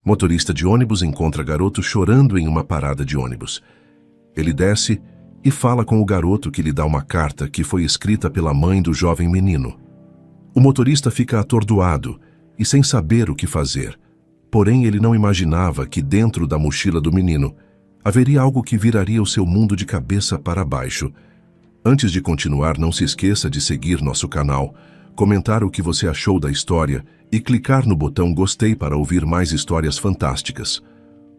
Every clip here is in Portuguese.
Motorista de ônibus encontra garoto chorando em uma parada de ônibus. Ele desce e fala com o garoto, que lhe dá uma carta que foi escrita pela mãe do jovem menino. O motorista fica atordoado e sem saber o que fazer. Porém, ele não imaginava que dentro da mochila do menino haveria algo que viraria o seu mundo de cabeça para baixo. Antes de continuar, não se esqueça de seguir nosso canal, comentar o que você achou da história e clicar no botão gostei para ouvir mais histórias fantásticas.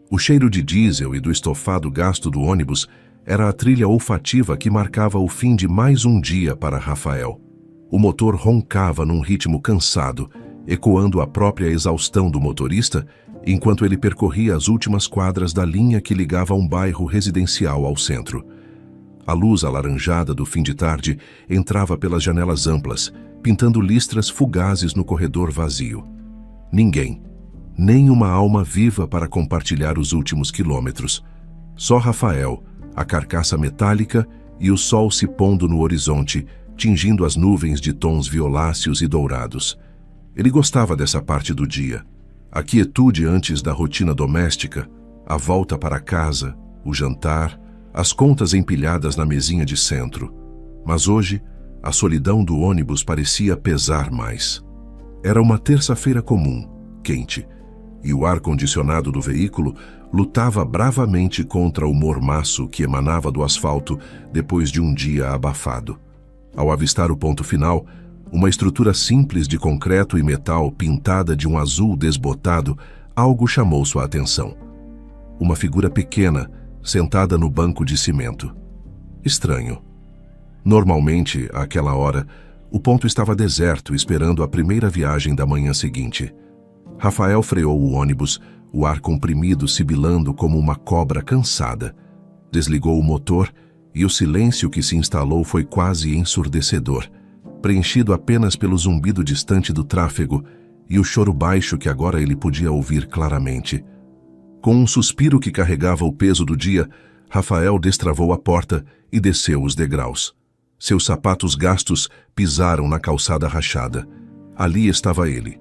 O cheiro de diesel e do estofado gasto do ônibus era a trilha olfativa que marcava o fim de mais um dia para Rafael. O motor roncava num ritmo cansado, ecoando a própria exaustão do motorista, enquanto ele percorria as últimas quadras da linha que ligava um bairro residencial ao centro. A luz alaranjada do fim de tarde entrava pelas janelas amplas, pintando listras fugazes no corredor vazio. Ninguém, nem uma alma viva para compartilhar os últimos quilômetros. Só Rafael, a carcaça metálica e o sol se pondo no horizonte, tingindo as nuvens de tons violáceos e dourados. Ele gostava dessa parte do dia. A quietude antes da rotina doméstica, a volta para casa, o jantar, as contas empilhadas na mesinha de centro. Mas hoje, a solidão do ônibus parecia pesar mais. Era uma terça-feira comum, quente, e o ar-condicionado do veículo lutava bravamente contra o mormaço que emanava do asfalto depois de um dia abafado. Ao avistar o ponto final, uma estrutura simples de concreto e metal pintada de um azul desbotado, algo chamou sua atenção. Uma figura pequena, sentada no banco de cimento. Estranho. Normalmente, àquela hora, o ponto estava deserto, esperando a primeira viagem da manhã seguinte. Rafael freou o ônibus, o ar comprimido sibilando como uma cobra cansada. Desligou o motor e o silêncio que se instalou foi quase ensurdecedor, preenchido apenas pelo zumbido distante do tráfego e o choro baixo que agora ele podia ouvir claramente. Com um suspiro que carregava o peso do dia, Rafael destravou a porta e desceu os degraus. Seus sapatos gastos pisaram na calçada rachada. Ali estava ele.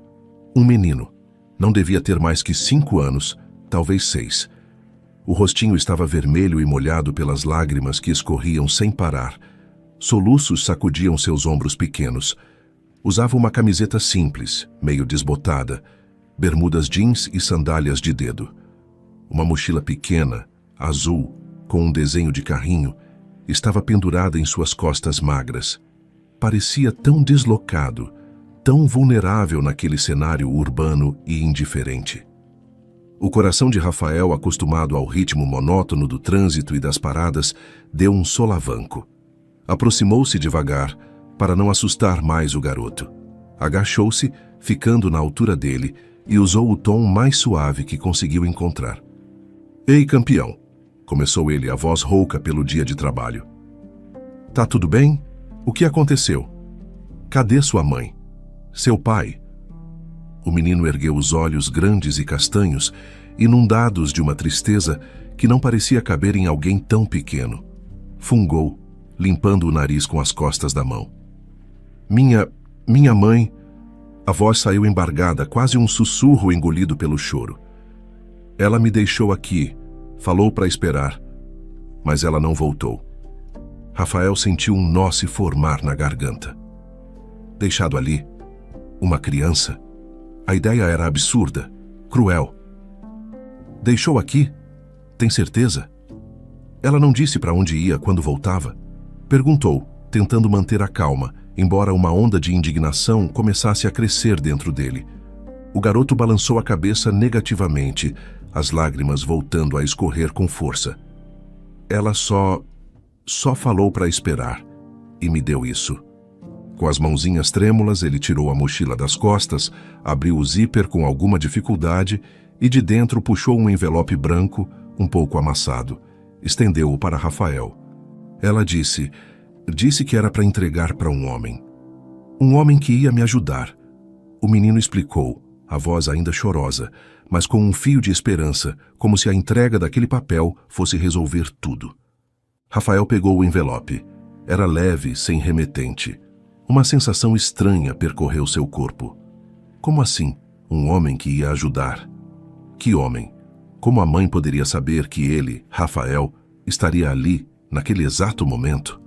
Um menino. Não devia ter mais que 5 anos, talvez 6. O rostinho estava vermelho e molhado pelas lágrimas que escorriam sem parar. Soluços sacudiam seus ombros pequenos. Usava uma camiseta simples, meio desbotada, bermudas jeans e sandálias de dedo. Uma mochila pequena, azul, com um desenho de carrinho, estava pendurada em suas costas magras. Parecia tão deslocado, tão vulnerável naquele cenário urbano e indiferente. O coração de Rafael, acostumado ao ritmo monótono do trânsito e das paradas, deu um solavanco. Aproximou-se devagar, para não assustar mais o garoto. Agachou-se, ficando na altura dele, e usou o tom mais suave que conseguiu encontrar. "Ei, campeão!" começou ele, a voz rouca pelo dia de trabalho. "Tá tudo bem? O que aconteceu? Cadê sua mãe? Seu pai?" O menino ergueu os olhos grandes e castanhos, inundados de uma tristeza que não parecia caber em alguém tão pequeno. Fungou, limpando o nariz com as costas da mão. Minha mãe..." A voz saiu embargada, quase um sussurro engolido pelo choro. "Ela me deixou aqui, falou para esperar, mas ela não voltou." Rafael sentiu um nó se formar na garganta. Deixado ali, uma criança? A ideia era absurda, cruel. "Deixou aqui? Tem certeza?" Ela não disse para onde ia quando voltava. Perguntou, tentando manter a calma, embora uma onda de indignação começasse a crescer dentro dele. O garoto balançou a cabeça negativamente, as lágrimas voltando a escorrer com força. "Ela só falou para esperar e me deu isso." Com as mãozinhas trêmulas, ele tirou a mochila das costas, abriu o zíper com alguma dificuldade e de dentro puxou um envelope branco, um pouco amassado. Estendeu-o para Rafael. Ela disse que era para entregar para um homem. Um homem que ia me ajudar. O menino explicou, a voz ainda chorosa, mas com um fio de esperança, como se a entrega daquele papel fosse resolver tudo. Rafael pegou o envelope. Era leve, sem remetente. Uma sensação estranha percorreu seu corpo. Como assim, um homem que ia ajudar? Que homem! Como a mãe poderia saber que ele, Rafael, estaria ali, naquele exato momento?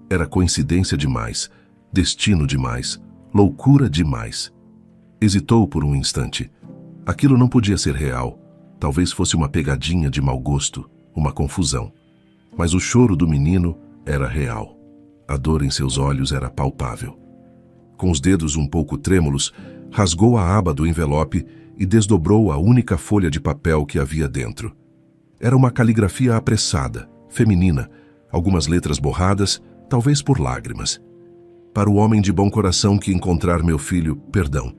Era coincidência demais, destino demais, loucura demais. Hesitou por um instante. Aquilo não podia ser real. Talvez fosse uma pegadinha de mau gosto, uma confusão. Mas o choro do menino era real. A dor em seus olhos era palpável. Com os dedos um pouco trêmulos, rasgou a aba do envelope e desdobrou a única folha de papel que havia dentro. Era uma caligrafia apressada, feminina, algumas letras borradas, talvez por lágrimas. Para o homem de bom coração que encontrar meu filho, perdão.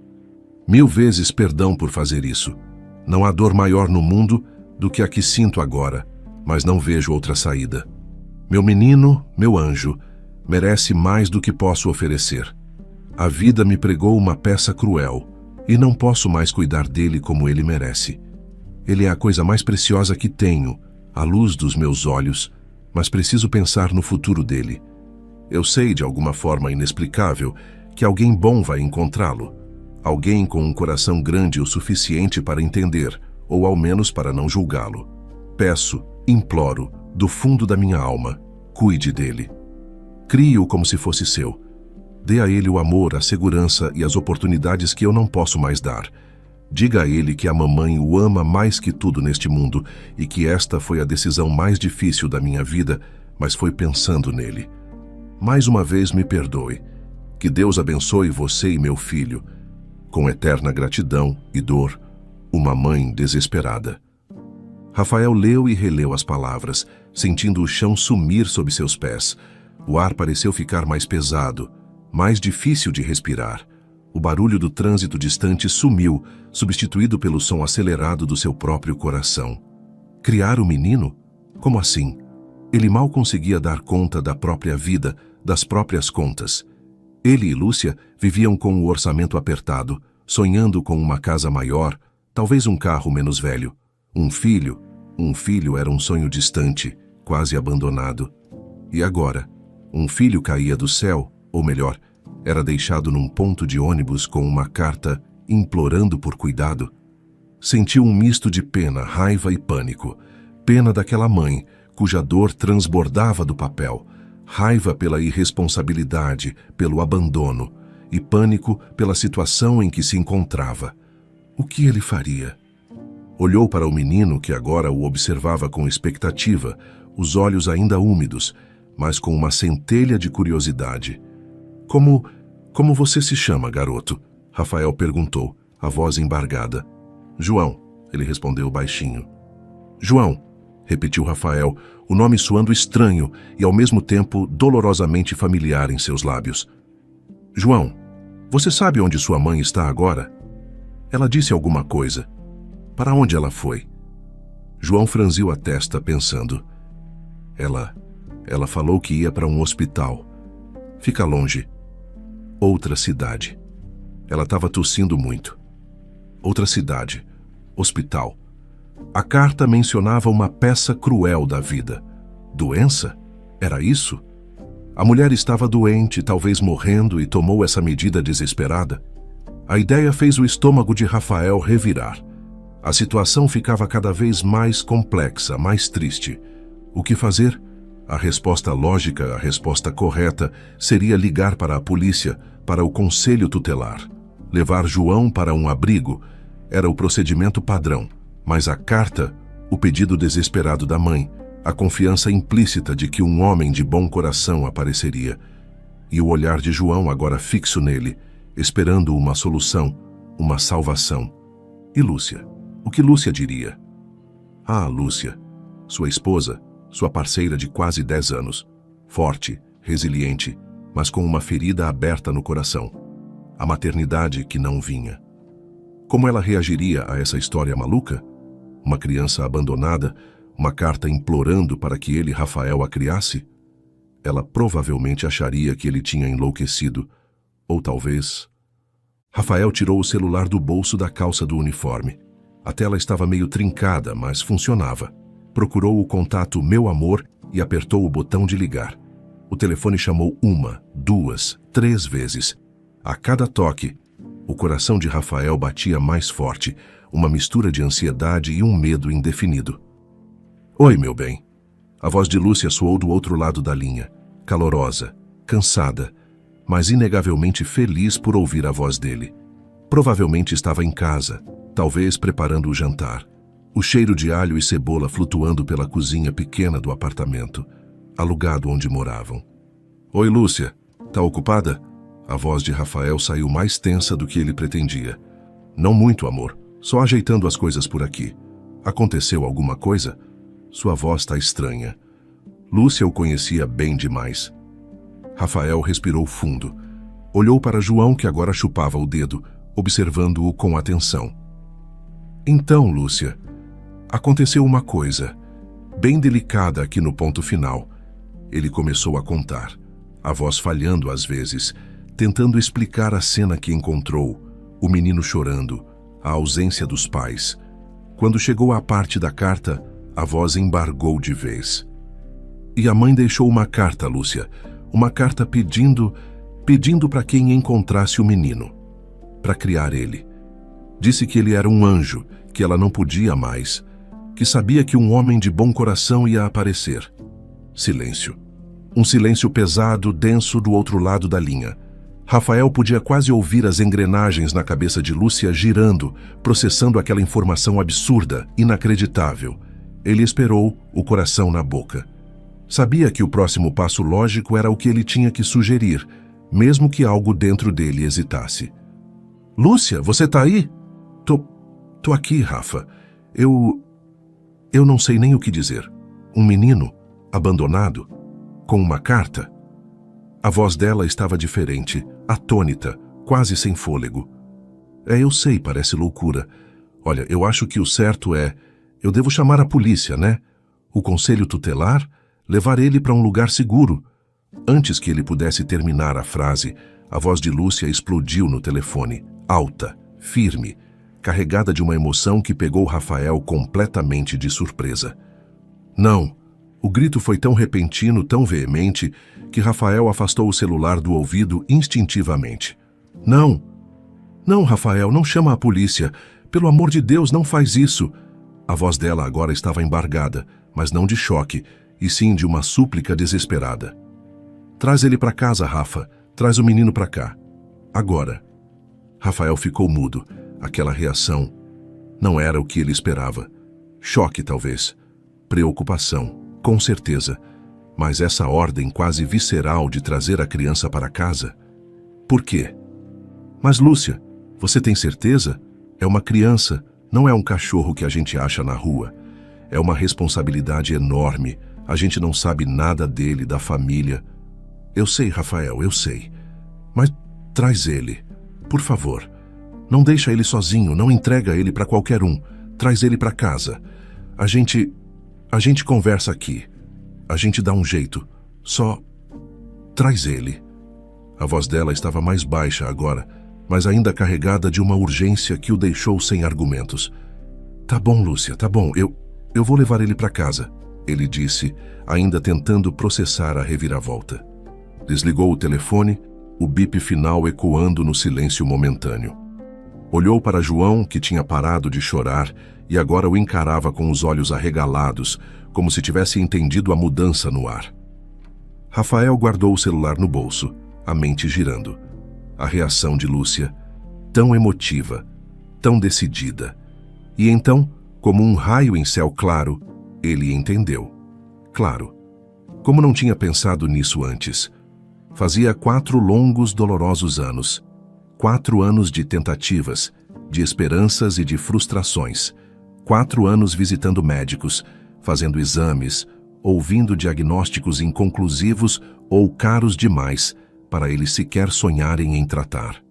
1000 vezes perdão por fazer isso. Não há dor maior no mundo do que a que sinto agora, mas não vejo outra saída. Meu menino, meu anjo, merece mais do que posso oferecer. A vida me pregou uma peça cruel, e não posso mais cuidar dele como ele merece. Ele é a coisa mais preciosa que tenho, a luz dos meus olhos, mas preciso pensar no futuro dele. Eu sei, de alguma forma inexplicável, que alguém bom vai encontrá-lo. Alguém com um coração grande o suficiente para entender, ou ao menos para não julgá-lo. Peço, imploro, do fundo da minha alma, cuide dele. Crie-o como se fosse seu. Dê a ele o amor, a segurança e as oportunidades que eu não posso mais dar. Diga a ele que a mamãe o ama mais que tudo neste mundo e que esta foi a decisão mais difícil da minha vida, mas foi pensando nele. Mais uma vez me perdoe. Que Deus abençoe você e meu filho. Com eterna gratidão e dor, uma mãe desesperada. Rafael leu e releu as palavras, sentindo o chão sumir sob seus pés. O ar pareceu ficar mais pesado, mais difícil de respirar. O barulho do trânsito distante sumiu, substituído pelo som acelerado do seu próprio coração. Criar o menino? Como assim? Ele mal conseguia dar conta da própria vida, das próprias contas. Ele e Lúcia viviam com o orçamento apertado, sonhando com uma casa maior, talvez um carro menos velho. Um filho era um sonho distante, quase abandonado. E agora? Um filho caía do céu, ou melhor, era deixado num ponto de ônibus com uma carta implorando por cuidado. Sentiu um misto de pena, raiva e pânico. Pena daquela mãe, cuja dor transbordava do papel. Raiva pela irresponsabilidade, pelo abandono. E pânico pela situação em que se encontrava. O que ele faria? Olhou para o menino que agora o observava com expectativa, os olhos ainda úmidos, mas com uma centelha de curiosidade. Como você se chama, garoto? Rafael perguntou, a voz embargada. João, ele respondeu baixinho. João, repetiu Rafael, o nome soando estranho e ao mesmo tempo dolorosamente familiar em seus lábios. João, você sabe onde sua mãe está agora? Ela disse alguma coisa. Para onde ela foi? João franziu a testa, pensando. Ela falou que ia para um hospital. Fica longe. Outra cidade. Ela estava tossindo muito. Outra cidade. Hospital. A carta mencionava uma peça cruel da vida. Doença? Era isso? A mulher estava doente, talvez morrendo, e tomou essa medida desesperada. A ideia fez o estômago de Rafael revirar. A situação ficava cada vez mais complexa, mais triste. O que fazer? A resposta lógica, a resposta correta, seria ligar para a polícia, para o conselho tutelar. Levar João para um abrigo era o procedimento padrão, mas a carta, o pedido desesperado da mãe, a confiança implícita de que um homem de bom coração apareceria, e o olhar de João agora fixo nele, esperando uma solução, uma salvação. E Lúcia? O que Lúcia diria? Ah, Lúcia, sua esposa, sua parceira de quase 10 anos, forte, resiliente, mas com uma ferida aberta no coração. A maternidade que não vinha. Como ela reagiria a essa história maluca? Uma criança abandonada, uma carta implorando para que ele, Rafael, a criasse? Ela provavelmente acharia que ele tinha enlouquecido, ou talvez... Rafael tirou o celular do bolso da calça do uniforme. A tela estava meio trincada, mas funcionava. Procurou o contato Meu Amor e apertou o botão de ligar. O telefone chamou 1, 2, 3 vezes. A cada toque, o coração de Rafael batia mais forte. uma mistura de ansiedade e um medo indefinido. Oi, meu bem. A voz de Lúcia soou do outro lado da linha, calorosa, cansada, mas inegavelmente feliz por ouvir a voz dele. Provavelmente estava em casa, talvez preparando o jantar. O cheiro de alho e cebola flutuando pela cozinha pequena do apartamento, alugado onde moravam. Oi, Lúcia. Tá ocupada? A voz de Rafael saiu mais tensa do que ele pretendia. Não muito, amor. Só ajeitando as coisas por aqui. Aconteceu alguma coisa? Sua voz tá estranha. Lúcia o conhecia bem demais. Rafael respirou fundo. Olhou para João, que agora chupava o dedo, observando-o com atenção. Então, Lúcia, aconteceu uma coisa, bem delicada aqui no ponto final. Ele começou a contar, a voz falhando às vezes, tentando explicar a cena que encontrou, o menino chorando, a ausência dos pais. Quando chegou à parte da carta, a voz embargou de vez. E a mãe deixou uma carta, Lúcia, uma carta pedindo para quem encontrasse o menino, para criar ele. Disse que ele era um anjo, que ela não podia mais, que sabia que um homem de bom coração ia aparecer. Silêncio. Um silêncio pesado, denso do outro lado da linha. Rafael podia quase ouvir as engrenagens na cabeça de Lúcia girando, processando aquela informação absurda, inacreditável. Ele esperou, o coração na boca. Sabia que o próximo passo lógico era o que ele tinha que sugerir, mesmo que algo dentro dele hesitasse. Lúcia, você tá aí? Tô aqui, Rafa. Eu não sei nem o que dizer. Um menino, abandonado, com uma carta. A voz dela estava diferente, atônita, quase sem fôlego. Eu sei, parece loucura. Olha, eu acho que o certo é... Eu devo chamar a polícia, né? O conselho tutelar, levar ele para um lugar seguro. Antes que ele pudesse terminar a frase, a voz de Lúcia explodiu no telefone, alta, firme, carregada de uma emoção que pegou Rafael completamente de surpresa. Não, o grito foi tão repentino, tão veemente, que Rafael afastou o celular do ouvido instintivamente. Não, não, Rafael, não chama a polícia. Pelo amor de Deus, não faz isso. A voz dela agora estava embargada, mas não de choque, e sim de uma súplica desesperada. Traz ele para casa, Rafa. Traz o menino para cá. Agora. Rafael ficou mudo. Aquela reação não era o que ele esperava. Choque, talvez. Preocupação, com certeza. Mas essa ordem quase visceral de trazer a criança para casa? Por quê? Mas, Lúcia, você tem certeza? É uma criança, não é um cachorro que a gente acha na rua. É uma responsabilidade enorme. A gente não sabe nada dele, da família. Eu sei, Rafael, eu sei. Mas traz ele, por favor. Não deixa ele sozinho, não entrega ele para qualquer um. Traz ele para casa. A gente conversa aqui. A gente dá um jeito. Só traz ele. A voz dela estava mais baixa agora, mas ainda carregada de uma urgência que o deixou sem argumentos. Tá bom, Lúcia, tá bom. Eu vou levar ele para casa, ele disse, ainda tentando processar a reviravolta. Desligou o telefone, o bip final ecoando no silêncio momentâneo. Olhou para João, que tinha parado de chorar, e agora o encarava com os olhos arregalados, como se tivesse entendido a mudança no ar. Rafael guardou o celular no bolso, a mente girando. A reação de Lúcia, tão emotiva, tão decidida. E então, como um raio em céu claro, ele entendeu. Claro. Como não tinha pensado nisso antes. Fazia 4 longos, dolorosos anos. 4 anos de tentativas, de esperanças e de frustrações. 4 anos visitando médicos, fazendo exames, ouvindo diagnósticos inconclusivos ou caros demais para eles sequer sonharem em tratar.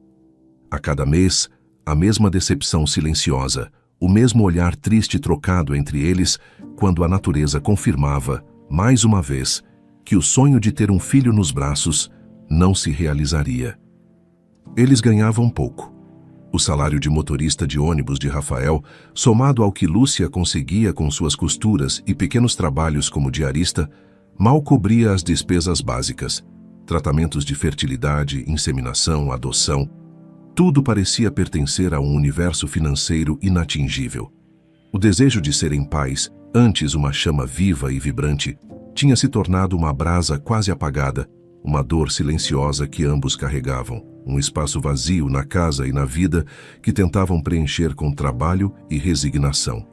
A cada mês, a mesma decepção silenciosa, o mesmo olhar triste trocado entre eles quando a natureza confirmava, mais uma vez, que o sonho de ter um filho nos braços não se realizaria. Eles ganhavam pouco. O salário de motorista de ônibus de Rafael, somado ao que Lúcia conseguia com suas costuras e pequenos trabalhos como diarista, mal cobria as despesas básicas, tratamentos de fertilidade, inseminação, adoção. Tudo parecia pertencer a um universo financeiro inatingível. O desejo de serem pais, antes uma chama viva e vibrante, tinha se tornado uma brasa quase apagada, uma dor silenciosa que ambos carregavam, um espaço vazio na casa e na vida que tentavam preencher com trabalho e resignação.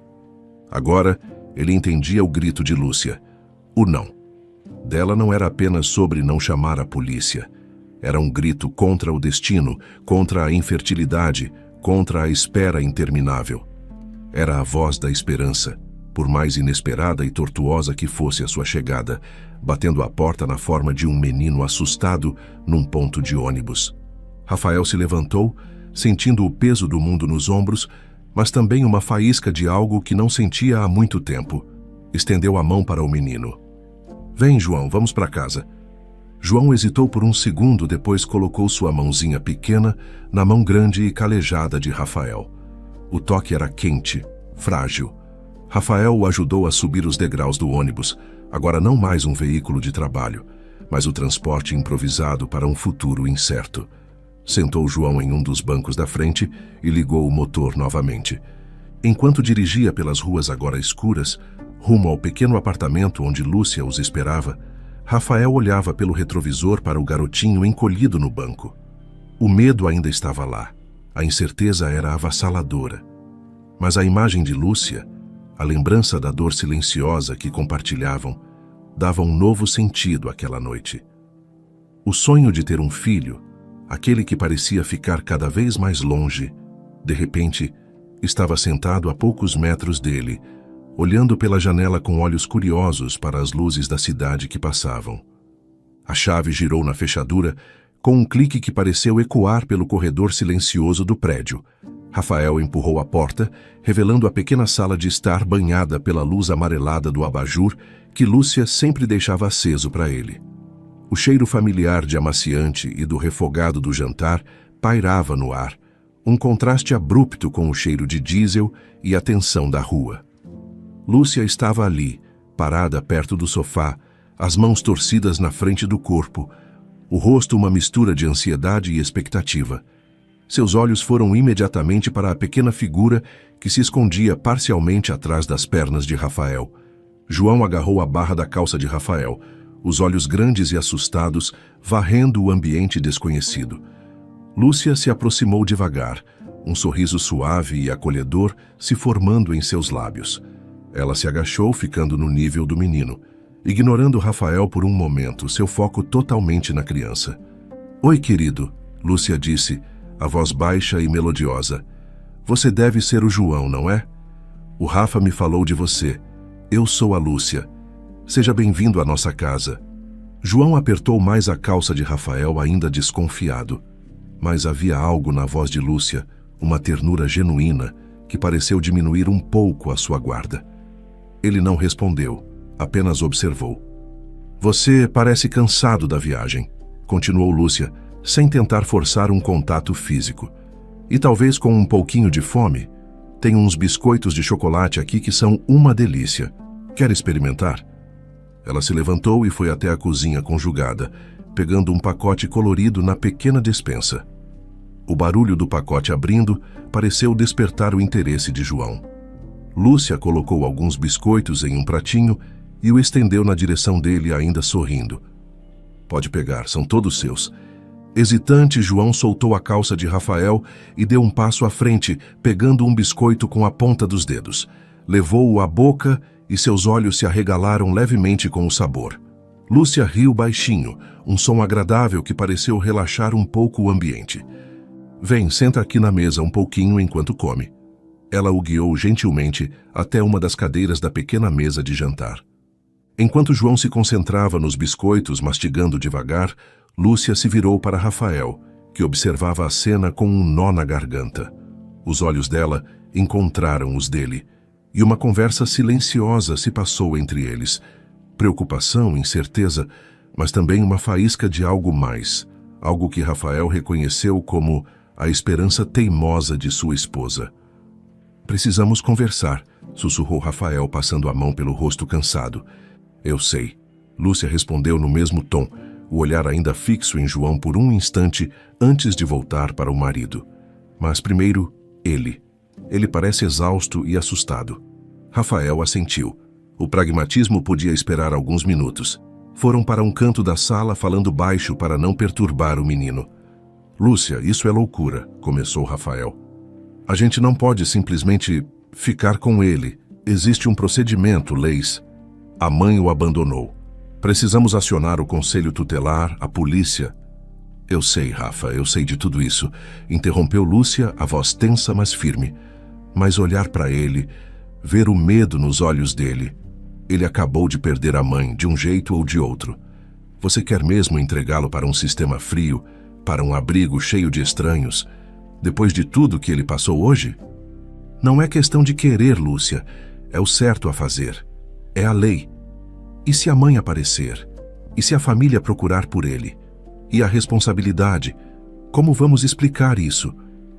Agora, ele entendia o grito de Lúcia. O não. Dela não era apenas sobre não chamar a polícia. Era um grito contra o destino, contra a infertilidade, contra a espera interminável. Era a voz da esperança, por mais inesperada e tortuosa que fosse a sua chegada, batendo à porta na forma de um menino assustado num ponto de ônibus. Rafael se levantou, sentindo o peso do mundo nos ombros, mas também uma faísca de algo que não sentia há muito tempo. Estendeu a mão para o menino. Vem, João, vamos para casa. João hesitou por um segundo, depois colocou sua mãozinha pequena na mão grande e calejada de Rafael. O toque era quente, frágil. Rafael o ajudou a subir os degraus do ônibus, agora não mais um veículo de trabalho, mas o transporte improvisado para um futuro incerto. Sentou João em um dos bancos da frente e ligou o motor novamente. Enquanto dirigia pelas ruas agora escuras, rumo ao pequeno apartamento onde Lúcia os esperava, Rafael olhava pelo retrovisor para o garotinho encolhido no banco. O medo ainda estava lá. A incerteza era avassaladora. Mas a imagem de Lúcia, a lembrança da dor silenciosa que compartilhavam, dava um novo sentido àquela noite. O sonho de ter um filho, aquele que parecia ficar cada vez mais longe, de repente, estava sentado a poucos metros dele, olhando pela janela com olhos curiosos para as luzes da cidade que passavam. A chave girou na fechadura, com um clique que pareceu ecoar pelo corredor silencioso do prédio. Rafael empurrou a porta, revelando a pequena sala de estar banhada pela luz amarelada do abajur que Lúcia sempre deixava aceso para ele. O cheiro familiar de amaciante e do refogado do jantar pairava no ar, um contraste abrupto com o cheiro de diesel e a tensão da rua. Lúcia estava ali, parada perto do sofá, as mãos torcidas na frente do corpo, o rosto uma mistura de ansiedade e expectativa. Seus olhos foram imediatamente para a pequena figura que se escondia parcialmente atrás das pernas de Rafael. João agarrou a barra da calça de Rafael, os olhos grandes e assustados, varrendo o ambiente desconhecido. Lúcia se aproximou devagar, um sorriso suave e acolhedor se formando em seus lábios. Ela se agachou, ficando no nível do menino, ignorando Rafael por um momento, seu foco totalmente na criança. Oi, querido, Lúcia disse, a voz baixa e melodiosa. Você deve ser o João, não é? O Rafa me falou de você. Eu sou a Lúcia. Seja bem-vindo à nossa casa. João apertou mais a calça de Rafael, ainda desconfiado. Mas havia algo na voz de Lúcia, uma ternura genuína, que pareceu diminuir um pouco a sua guarda. Ele não respondeu, apenas observou. Você parece cansado da viagem, continuou Lúcia, sem tentar forçar um contato físico. E talvez com um pouquinho de fome. Tem uns biscoitos de chocolate aqui que são uma delícia. Quer experimentar? Ela se levantou e foi até a cozinha conjugada, pegando um pacote colorido na pequena despensa. O barulho do pacote abrindo pareceu despertar o interesse de João. Lúcia colocou alguns biscoitos em um pratinho e o estendeu na direção dele, ainda sorrindo. Pode pegar, são todos seus. Hesitante, João soltou a calça de Rafael e deu um passo à frente, pegando um biscoito com a ponta dos dedos. Levou-o à boca e seus olhos se arregalaram levemente com o sabor. Lúcia riu baixinho, um som agradável que pareceu relaxar um pouco o ambiente. Vem, senta aqui na mesa um pouquinho enquanto come. Ela o guiou gentilmente até uma das cadeiras da pequena mesa de jantar. Enquanto João se concentrava nos biscoitos, mastigando devagar, Lúcia se virou para Rafael, que observava a cena com um nó na garganta. Os olhos dela encontraram os dele, e uma conversa silenciosa se passou entre eles. Preocupação, incerteza, mas também uma faísca de algo mais, algo que Rafael reconheceu como a esperança teimosa de sua esposa. Precisamos conversar, sussurrou Rafael, passando a mão pelo rosto cansado. Eu sei, Lúcia respondeu no mesmo tom, o olhar ainda fixo em João por um instante antes de voltar para o marido. Mas primeiro, ele. Ele parece exausto e assustado. Rafael assentiu. O pragmatismo podia esperar alguns minutos. Foram para um canto da sala falando baixo para não perturbar o menino. Lúcia, isso é loucura, começou Rafael. A gente não pode simplesmente ficar com ele. Existe um procedimento, leis. A mãe o abandonou. Precisamos acionar o conselho tutelar, a polícia. Eu sei, Rafa, eu sei de tudo isso. Interrompeu Lúcia, a voz tensa, mas firme. Mas olhar para ele, ver o medo nos olhos dele. Ele acabou de perder a mãe, de um jeito ou de outro. Você quer mesmo entregá-lo para um sistema frio, para um abrigo cheio de estranhos, depois de tudo que ele passou hoje? Não é questão de querer, Lúcia. É o certo a fazer. É a lei. E se a mãe aparecer? E se a família procurar por ele? E a responsabilidade? Como vamos explicar isso?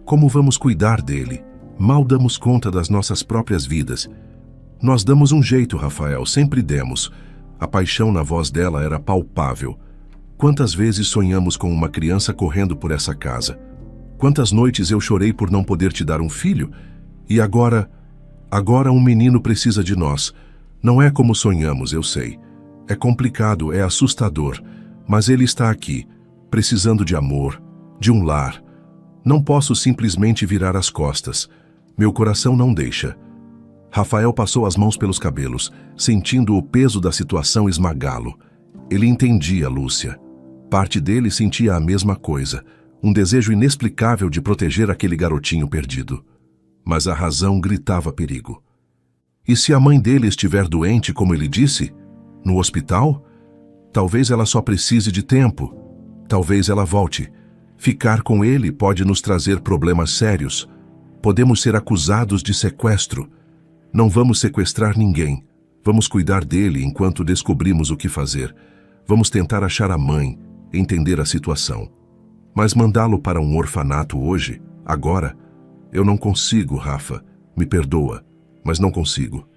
Como vamos cuidar dele? Mal damos conta das nossas próprias vidas. Nós damos um jeito, Rafael, sempre demos. A paixão na voz dela era palpável. Quantas vezes sonhamos com uma criança correndo por essa casa? Quantas noites eu chorei por não poder te dar um filho? E agora um menino precisa de nós. Não é como sonhamos, eu sei. É complicado, é assustador. Mas ele está aqui, precisando de amor, de um lar. Não posso simplesmente virar as costas. Meu coração não deixa. Rafael passou as mãos pelos cabelos, sentindo o peso da situação esmagá-lo. Ele entendia Lúcia. Parte dele sentia a mesma coisa, um desejo inexplicável de proteger aquele garotinho perdido. Mas a razão gritava perigo. E se a mãe dele estiver doente, como ele disse? No hospital? Talvez ela só precise de tempo. Talvez ela volte. Ficar com ele pode nos trazer problemas sérios. Podemos ser acusados de sequestro. Não vamos sequestrar ninguém. Vamos cuidar dele enquanto descobrimos o que fazer. Vamos tentar achar a mãe, entender a situação. Mas mandá-lo para um orfanato hoje, agora? Eu não consigo, Rafa. Me perdoa, mas não consigo.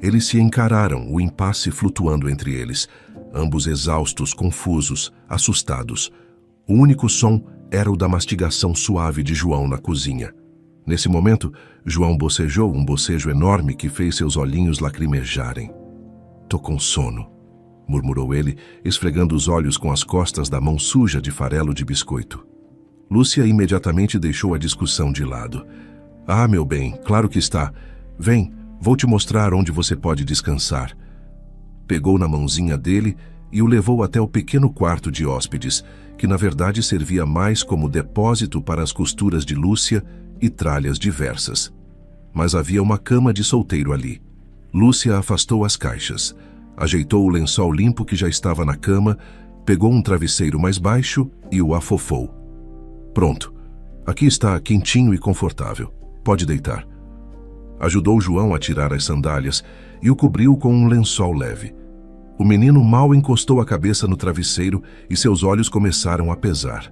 Eles se encararam, o impasse flutuando entre eles, ambos exaustos, confusos, assustados. O único som era o da mastigação suave de João na cozinha. Nesse momento, João bocejou um bocejo enorme que fez seus olhinhos lacrimejarem. "Tô com sono", murmurou ele, esfregando os olhos com as costas da mão suja de farelo de biscoito. Lúcia imediatamente deixou a discussão de lado. "Ah, meu bem, claro que está. Vem, vou te mostrar onde você pode descansar." Pegou na mãozinha dele e o levou até o pequeno quarto de hóspedes, que na verdade servia mais como depósito para as costuras de Lúcia e tralhas diversas. Mas havia uma cama de solteiro ali. Lúcia afastou as caixas, ajeitou o lençol limpo que já estava na cama, pegou um travesseiro mais baixo e o afofou. "Pronto. Aqui está quentinho e confortável. Pode deitar." Ajudou João a tirar as sandálias e o cobriu com um lençol leve. O menino mal encostou a cabeça no travesseiro e seus olhos começaram a pesar.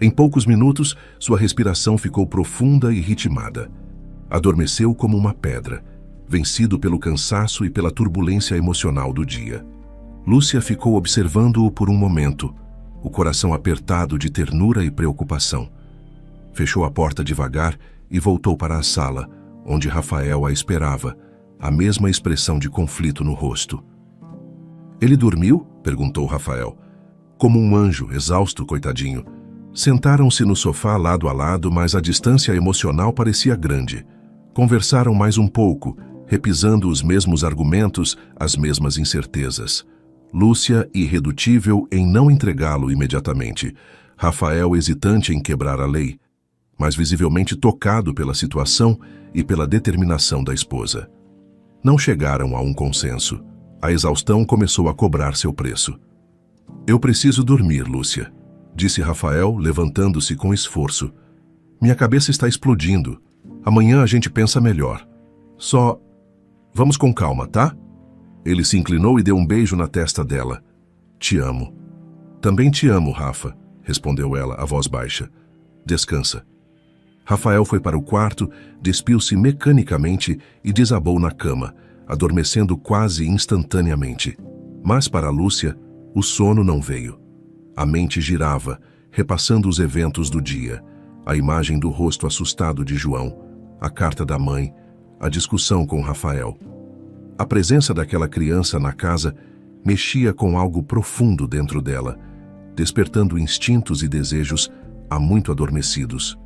Em poucos minutos, sua respiração ficou profunda e ritmada. Adormeceu como uma pedra, vencido pelo cansaço e pela turbulência emocional do dia. Lúcia ficou observando-o por um momento, o coração apertado de ternura e preocupação. Fechou a porta devagar e voltou para a sala, onde Rafael a esperava, a mesma expressão de conflito no rosto. "Ele dormiu?" perguntou Rafael. "Como um anjo, exausto, coitadinho." Sentaram-se no sofá lado a lado, mas a distância emocional parecia grande. Conversaram mais um pouco, repisando os mesmos argumentos, as mesmas incertezas. Lúcia irredutível em não entregá-lo imediatamente. Rafael hesitante em quebrar a lei, mas visivelmente tocado pela situação e pela determinação da esposa. Não chegaram a um consenso. A exaustão começou a cobrar seu preço. "Eu preciso dormir, Lúcia", disse Rafael, levantando-se com esforço. "Minha cabeça está explodindo. Amanhã a gente pensa melhor. Só... Vamos com calma, tá?" Ele se inclinou e deu um beijo na testa dela. "Te amo." "Também te amo, Rafa", respondeu ela, a voz baixa. "Descansa." Rafael foi para o quarto, despiu-se mecanicamente e desabou na cama, adormecendo quase instantaneamente. Mas para Lúcia, o sono não veio. A mente girava, repassando os eventos do dia. A imagem do rosto assustado de João, a carta da mãe, a discussão com Rafael. A presença daquela criança na casa mexia com algo profundo dentro dela, despertando instintos e desejos há muito adormecidos.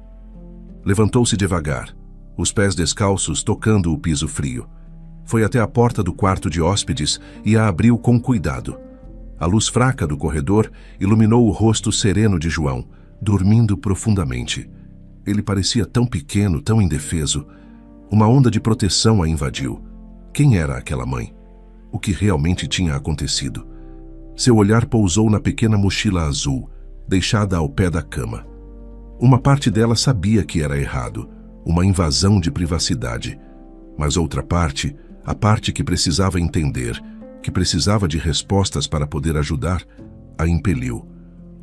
Levantou-se devagar, os pés descalços tocando o piso frio. Foi até a porta do quarto de hóspedes e a abriu com cuidado. A luz fraca do corredor iluminou o rosto sereno de João, dormindo profundamente. Ele parecia tão pequeno, tão indefeso. Uma onda de proteção a invadiu. Quem era aquela mãe? O que realmente tinha acontecido? Seu olhar pousou na pequena mochila azul, deixada ao pé da cama. Uma parte dela sabia que era errado, uma invasão de privacidade. Mas outra parte, a parte que precisava entender, que precisava de respostas para poder ajudar, a impeliu.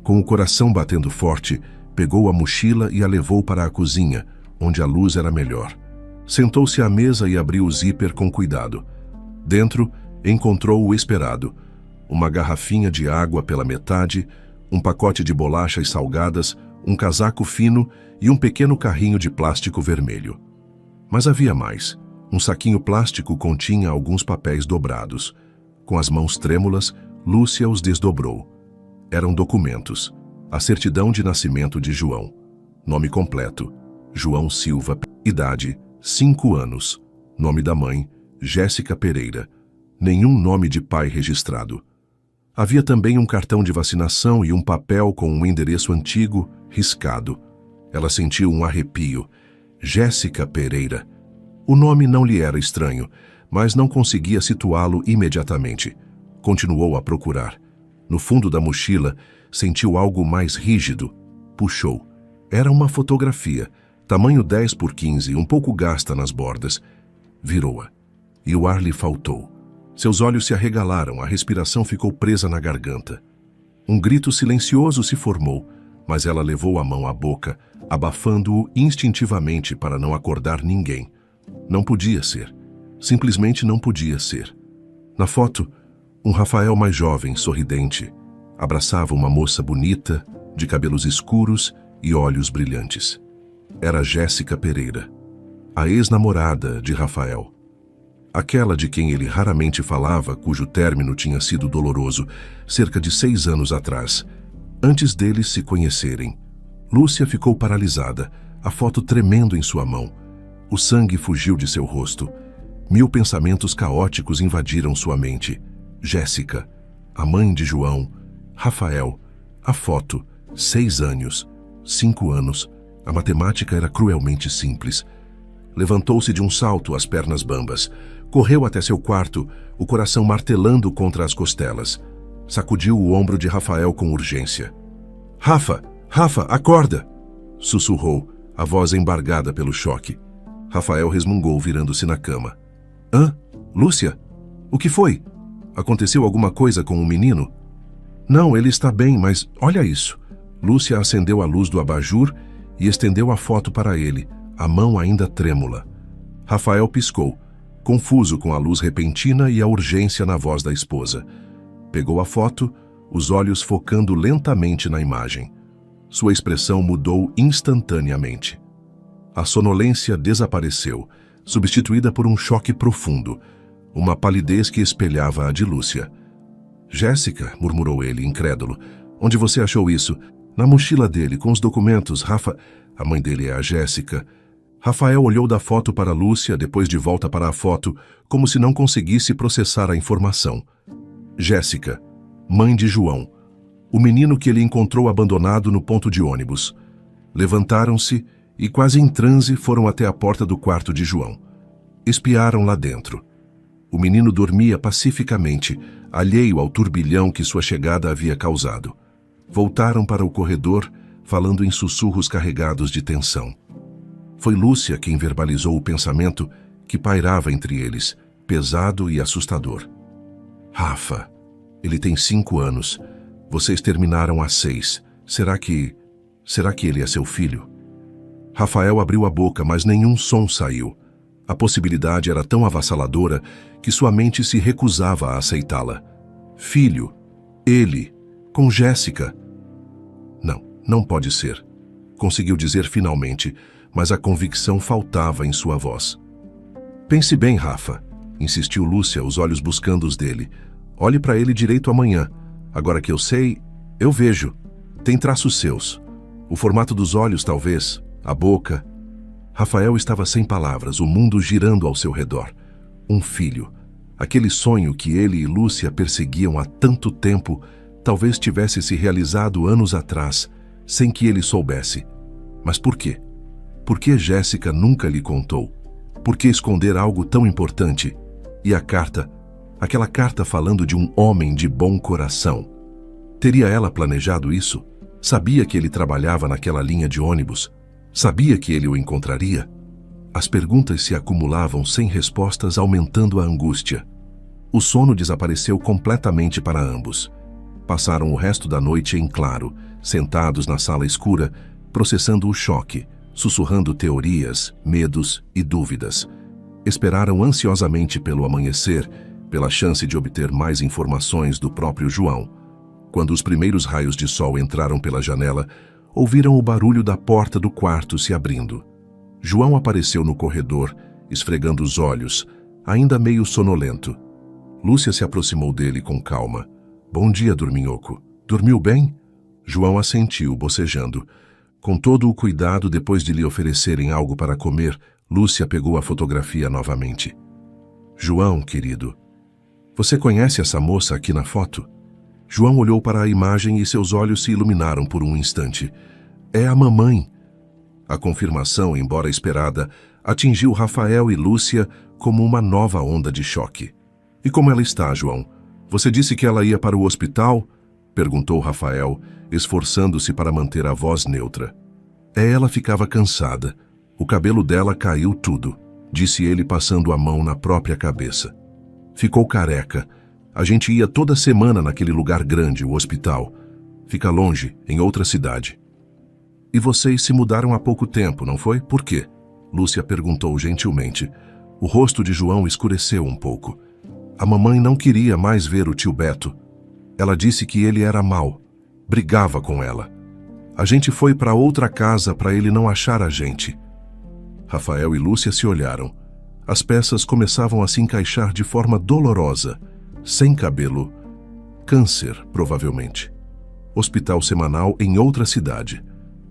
Com o coração batendo forte, pegou a mochila e a levou para a cozinha, onde a luz era melhor. Sentou-se à mesa e abriu o zíper com cuidado. Dentro, encontrou o esperado: uma garrafinha de água pela metade, um pacote de bolachas salgadas, um casaco fino e um pequeno carrinho de plástico vermelho. Mas havia mais. Um saquinho plástico continha alguns papéis dobrados. Com as mãos trêmulas, Lúcia os desdobrou. Eram documentos. A certidão de nascimento de João. Nome completo: João Silva. Idade: 5 anos. Nome da mãe: Jéssica Pereira. Nenhum nome de pai registrado. Havia também um cartão de vacinação e um papel com um endereço antigo, riscado. Ela sentiu um arrepio. Jéssica Pereira. O nome não lhe era estranho, mas não conseguia situá-lo imediatamente. Continuou a procurar. No fundo da mochila, sentiu algo mais rígido. Puxou. Era uma fotografia, tamanho 10 por 15, um pouco gasta nas bordas. Virou-a. E o ar lhe faltou. Seus olhos se arregalaram, a respiração ficou presa na garganta. Um grito silencioso se formou, mas ela levou a mão à boca, abafando-o instintivamente para não acordar ninguém. Não podia ser. Simplesmente não podia ser. Na foto, um Rafael mais jovem, sorridente, abraçava uma moça bonita, de cabelos escuros e olhos brilhantes. Era Jéssica Pereira, a ex-namorada de Rafael. Aquela de quem ele raramente falava, cujo término tinha sido doloroso, cerca de 6 anos atrás, antes deles se conhecerem. Lúcia ficou paralisada, a foto tremendo em sua mão. O sangue fugiu de seu rosto. 1000 pensamentos caóticos invadiram sua mente. Jéssica, a mãe de João, Rafael, a foto, 6 anos, 5 anos. A matemática era cruelmente simples. Levantou-se de um salto, as pernas bambas. Correu até seu quarto, o coração martelando contra as costelas. Sacudiu o ombro de Rafael com urgência. Rafa, acorda! Sussurrou, a voz embargada pelo choque. Rafael resmungou, virando-se na cama. Hã? Lúcia? O que foi? Aconteceu alguma coisa com o menino? Não, ele está bem, mas olha isso. Lúcia acendeu a luz do abajur e estendeu a foto para ele, a mão ainda trêmula. Rafael piscou, confuso com a luz repentina e a urgência na voz da esposa. Pegou a foto, os olhos focando lentamente na imagem. Sua expressão mudou instantaneamente. A sonolência desapareceu, substituída por um choque profundo, uma palidez que espelhava a de Lúcia. Jéssica, murmurou ele, incrédulo. Onde você achou isso? Na mochila dele, com os documentos, Rafa... A mãe dele é a Jéssica. Rafael olhou da foto para Lúcia, depois de volta para a foto, como se não conseguisse processar a informação. Jéssica, mãe de João. O menino que ele encontrou abandonado no ponto de ônibus. Levantaram-se e, quase em transe, foram até a porta do quarto de João. Espiaram lá dentro. O menino dormia pacificamente, alheio ao turbilhão que sua chegada havia causado. Voltaram para o corredor, falando em sussurros carregados de tensão. Foi Lúcia quem verbalizou o pensamento que pairava entre eles, pesado e assustador. Rafa, ele tem 5 anos. Vocês terminaram há 6. Será que ele é seu filho? Rafael abriu a boca, mas nenhum som saiu. A possibilidade era tão avassaladora que sua mente se recusava a aceitá-la. Filho, ele, com Jéssica. Não pode ser. conseguiu dizer finalmente, mas a convicção faltava em sua voz. Pense bem, Rafa, insistiu Lúcia, os olhos buscando os dele. Olhe para ele direito amanhã. Agora que eu sei, eu vejo. Tem traços seus. O formato dos olhos, talvez. A boca. Rafael estava sem palavras, o mundo girando ao seu redor. Um filho. Aquele sonho que ele e Lúcia perseguiam há tanto tempo, talvez tivesse se realizado anos atrás, sem que ele soubesse. Mas por quê? Por que Jéssica nunca lhe contou? Por que esconder algo tão importante? E a carta? Aquela carta falando de um homem de bom coração. Teria ela planejado isso? Sabia que ele trabalhava naquela linha de ônibus? Sabia que ele o encontraria? As perguntas se acumulavam sem respostas, aumentando a angústia. O sono desapareceu completamente para ambos. Passaram o resto da noite em claro, sentados na sala escura, processando o choque, sussurrando teorias, medos e dúvidas. Esperaram ansiosamente pelo amanhecer, pela chance de obter mais informações do próprio João. Quando os primeiros raios de sol entraram pela janela, ouviram o barulho da porta do quarto se abrindo. João apareceu no corredor, esfregando os olhos, ainda meio sonolento. Lúcia se aproximou dele com calma. Bom dia, dorminhoco. Dormiu bem? João assentiu, bocejando. Com todo o cuidado, depois de lhe oferecerem algo para comer, Lúcia pegou a fotografia novamente. João, querido, você conhece essa moça aqui na foto? João olhou para a imagem e seus olhos se iluminaram por um instante. É a mamãe. A confirmação, embora esperada, atingiu Rafael e Lúcia como uma nova onda de choque. E como ela está, João? Você disse que ela ia para o hospital? Perguntou Rafael, esforçando-se para manter a voz neutra. Ela ficava cansada. O cabelo dela caiu tudo, disse ele passando a mão na própria cabeça. Ficou careca. A gente ia toda semana naquele lugar grande, o hospital. Fica longe, em outra cidade. E vocês se mudaram há pouco tempo, não foi? Por quê? Lúcia perguntou gentilmente. O rosto de João escureceu um pouco. A mamãe não queria mais ver o tio Beto. Ela disse que ele era mau. Brigava com ela. A gente foi para outra casa para ele não achar a gente. Rafael e Lúcia se olharam. As peças começavam a se encaixar de forma dolorosa. Sem cabelo. Câncer, provavelmente. Hospital semanal em outra cidade.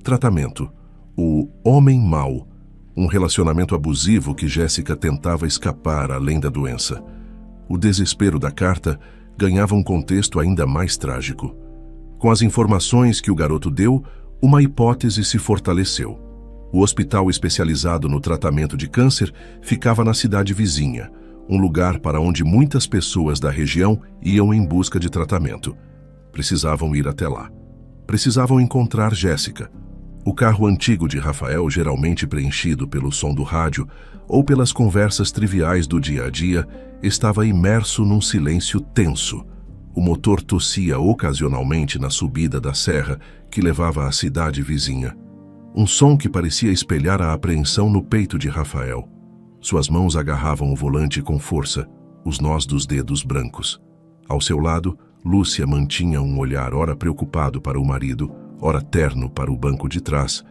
Tratamento. O homem mau. Um relacionamento abusivo que Jéssica tentava escapar além da doença. O desespero da carta ganhava um contexto ainda mais trágico. Com as informações que o garoto deu, uma hipótese se fortaleceu. O hospital especializado no tratamento de câncer ficava na cidade vizinha, um lugar para onde muitas pessoas da região iam em busca de tratamento. Precisavam ir até lá. Precisavam encontrar Jéssica. O carro antigo de Rafael, geralmente preenchido pelo som do rádio ou pelas conversas triviais do dia a dia, estava imerso num silêncio tenso. O motor tossia ocasionalmente na subida da serra que levava à cidade vizinha. Um som que parecia espelhar a apreensão no peito de Rafael. Suas mãos agarravam o volante com força, os nós dos dedos brancos. Ao seu lado, Lúcia mantinha um olhar ora preocupado para o marido, ora terno para o banco de trás,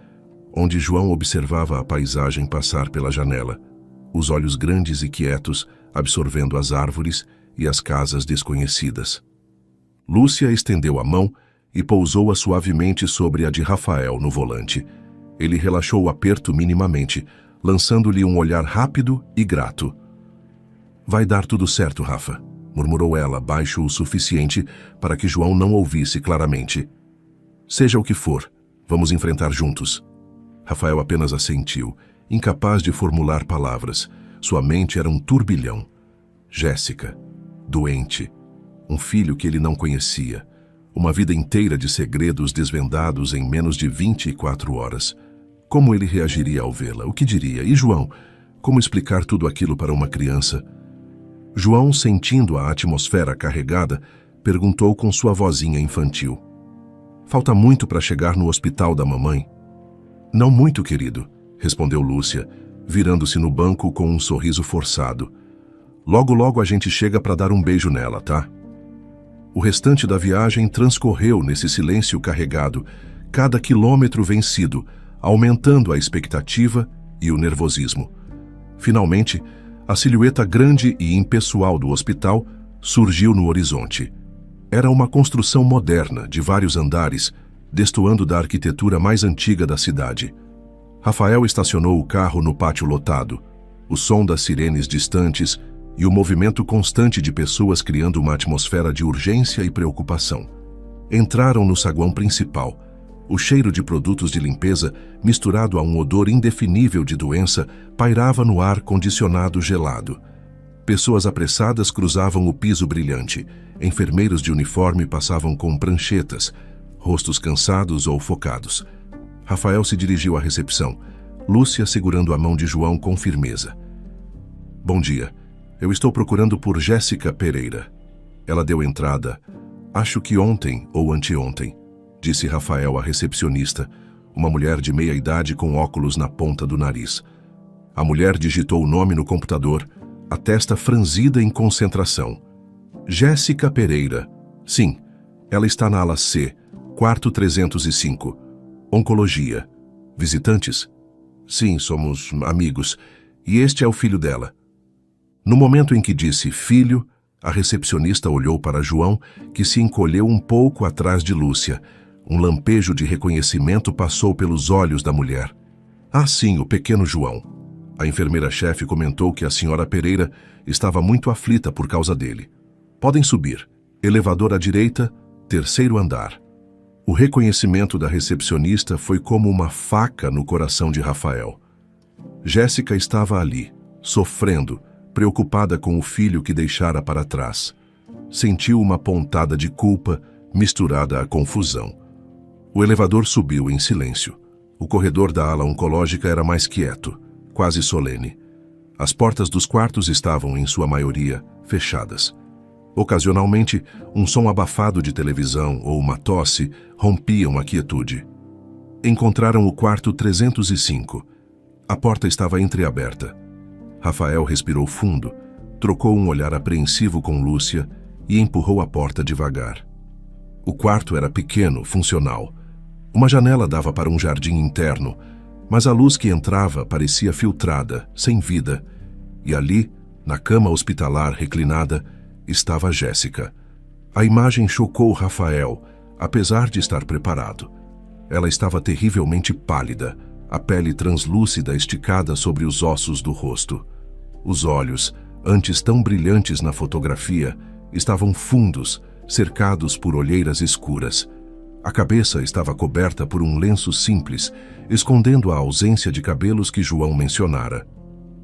onde João observava a paisagem passar pela janela, os olhos grandes e quietos absorvendo as árvores e as casas desconhecidas. Lúcia estendeu a mão e pousou-a suavemente sobre a de Rafael no volante. Ele relaxou o aperto minimamente, lançando-lhe um olhar rápido e grato. Vai dar tudo certo, Rafa, murmurou ela, baixo o suficiente para que João não ouvisse claramente. Seja o que for, vamos enfrentar juntos. Rafael apenas assentiu, incapaz de formular palavras. Sua mente era um turbilhão. Jéssica, doente, um filho que ele não conhecia, uma vida inteira de segredos desvendados em menos de 24 horas. Como ele reagiria ao vê-la? O que diria? E João? Como explicar tudo aquilo para uma criança? João, sentindo a atmosfera carregada, perguntou com sua vozinha infantil. Falta muito para chegar no hospital da mamãe? Não muito, querido, respondeu Lúcia, virando-se no banco com um sorriso forçado. Logo, logo a gente chega para dar um beijo nela, tá? O restante da viagem transcorreu nesse silêncio carregado, cada quilômetro vencido, aumentando a expectativa e o nervosismo. Finalmente, a silhueta grande e impessoal do hospital surgiu no horizonte. Era uma construção moderna, de vários andares, destoando da arquitetura mais antiga da cidade. Rafael estacionou o carro no pátio lotado. O som das sirenes distantes e o movimento constante de pessoas criando uma atmosfera de urgência e preocupação. Entraram no saguão principal. O cheiro de produtos de limpeza, misturado a um odor indefinível de doença, pairava no ar condicionado gelado. Pessoas apressadas cruzavam o piso brilhante. Enfermeiros de uniforme passavam com pranchetas, rostos cansados ou focados. Rafael se dirigiu à recepção, Lúcia segurando a mão de João com firmeza. Bom dia. Eu estou procurando por Jéssica Pereira. Ela deu entrada, acho que ontem ou anteontem, disse Rafael à recepcionista, uma mulher de meia idade com óculos na ponta do nariz. A mulher digitou o nome no computador, a testa franzida em concentração. Jéssica Pereira. Sim, ela está na ala C, quarto 305. Oncologia. Visitantes? Sim, somos amigos. E este é o filho dela. No momento em que disse filho, a recepcionista olhou para João, que se encolheu um pouco atrás de Lúcia. Um lampejo de reconhecimento passou pelos olhos da mulher. Ah, sim, o pequeno João. A enfermeira-chefe comentou que a senhora Pereira estava muito aflita por causa dele. Podem subir. Elevador à direita, terceiro andar. O reconhecimento da recepcionista foi como uma faca no coração de Rafael. Jéssica estava ali, sofrendo, preocupada com o filho que deixara para trás. Sentiu uma pontada de culpa misturada à confusão. O elevador subiu em silêncio. O corredor da ala oncológica era mais quieto, quase solene. As portas dos quartos estavam, em sua maioria, fechadas. Ocasionalmente, um som abafado de televisão ou uma tosse rompiam a quietude. Encontraram o quarto 305. A porta estava entreaberta. Rafael respirou fundo, trocou um olhar apreensivo com Lúcia e empurrou a porta devagar. O quarto era pequeno, funcional. Uma janela dava para um jardim interno, mas a luz que entrava parecia filtrada, sem vida. E ali, na cama hospitalar reclinada, estava Jéssica. A imagem chocou Rafael, apesar de estar preparado. Ela estava terrivelmente pálida, a pele translúcida esticada sobre os ossos do rosto. Os olhos, antes tão brilhantes na fotografia, estavam fundos, cercados por olheiras escuras. A cabeça estava coberta por um lenço simples, escondendo a ausência de cabelos que João mencionara.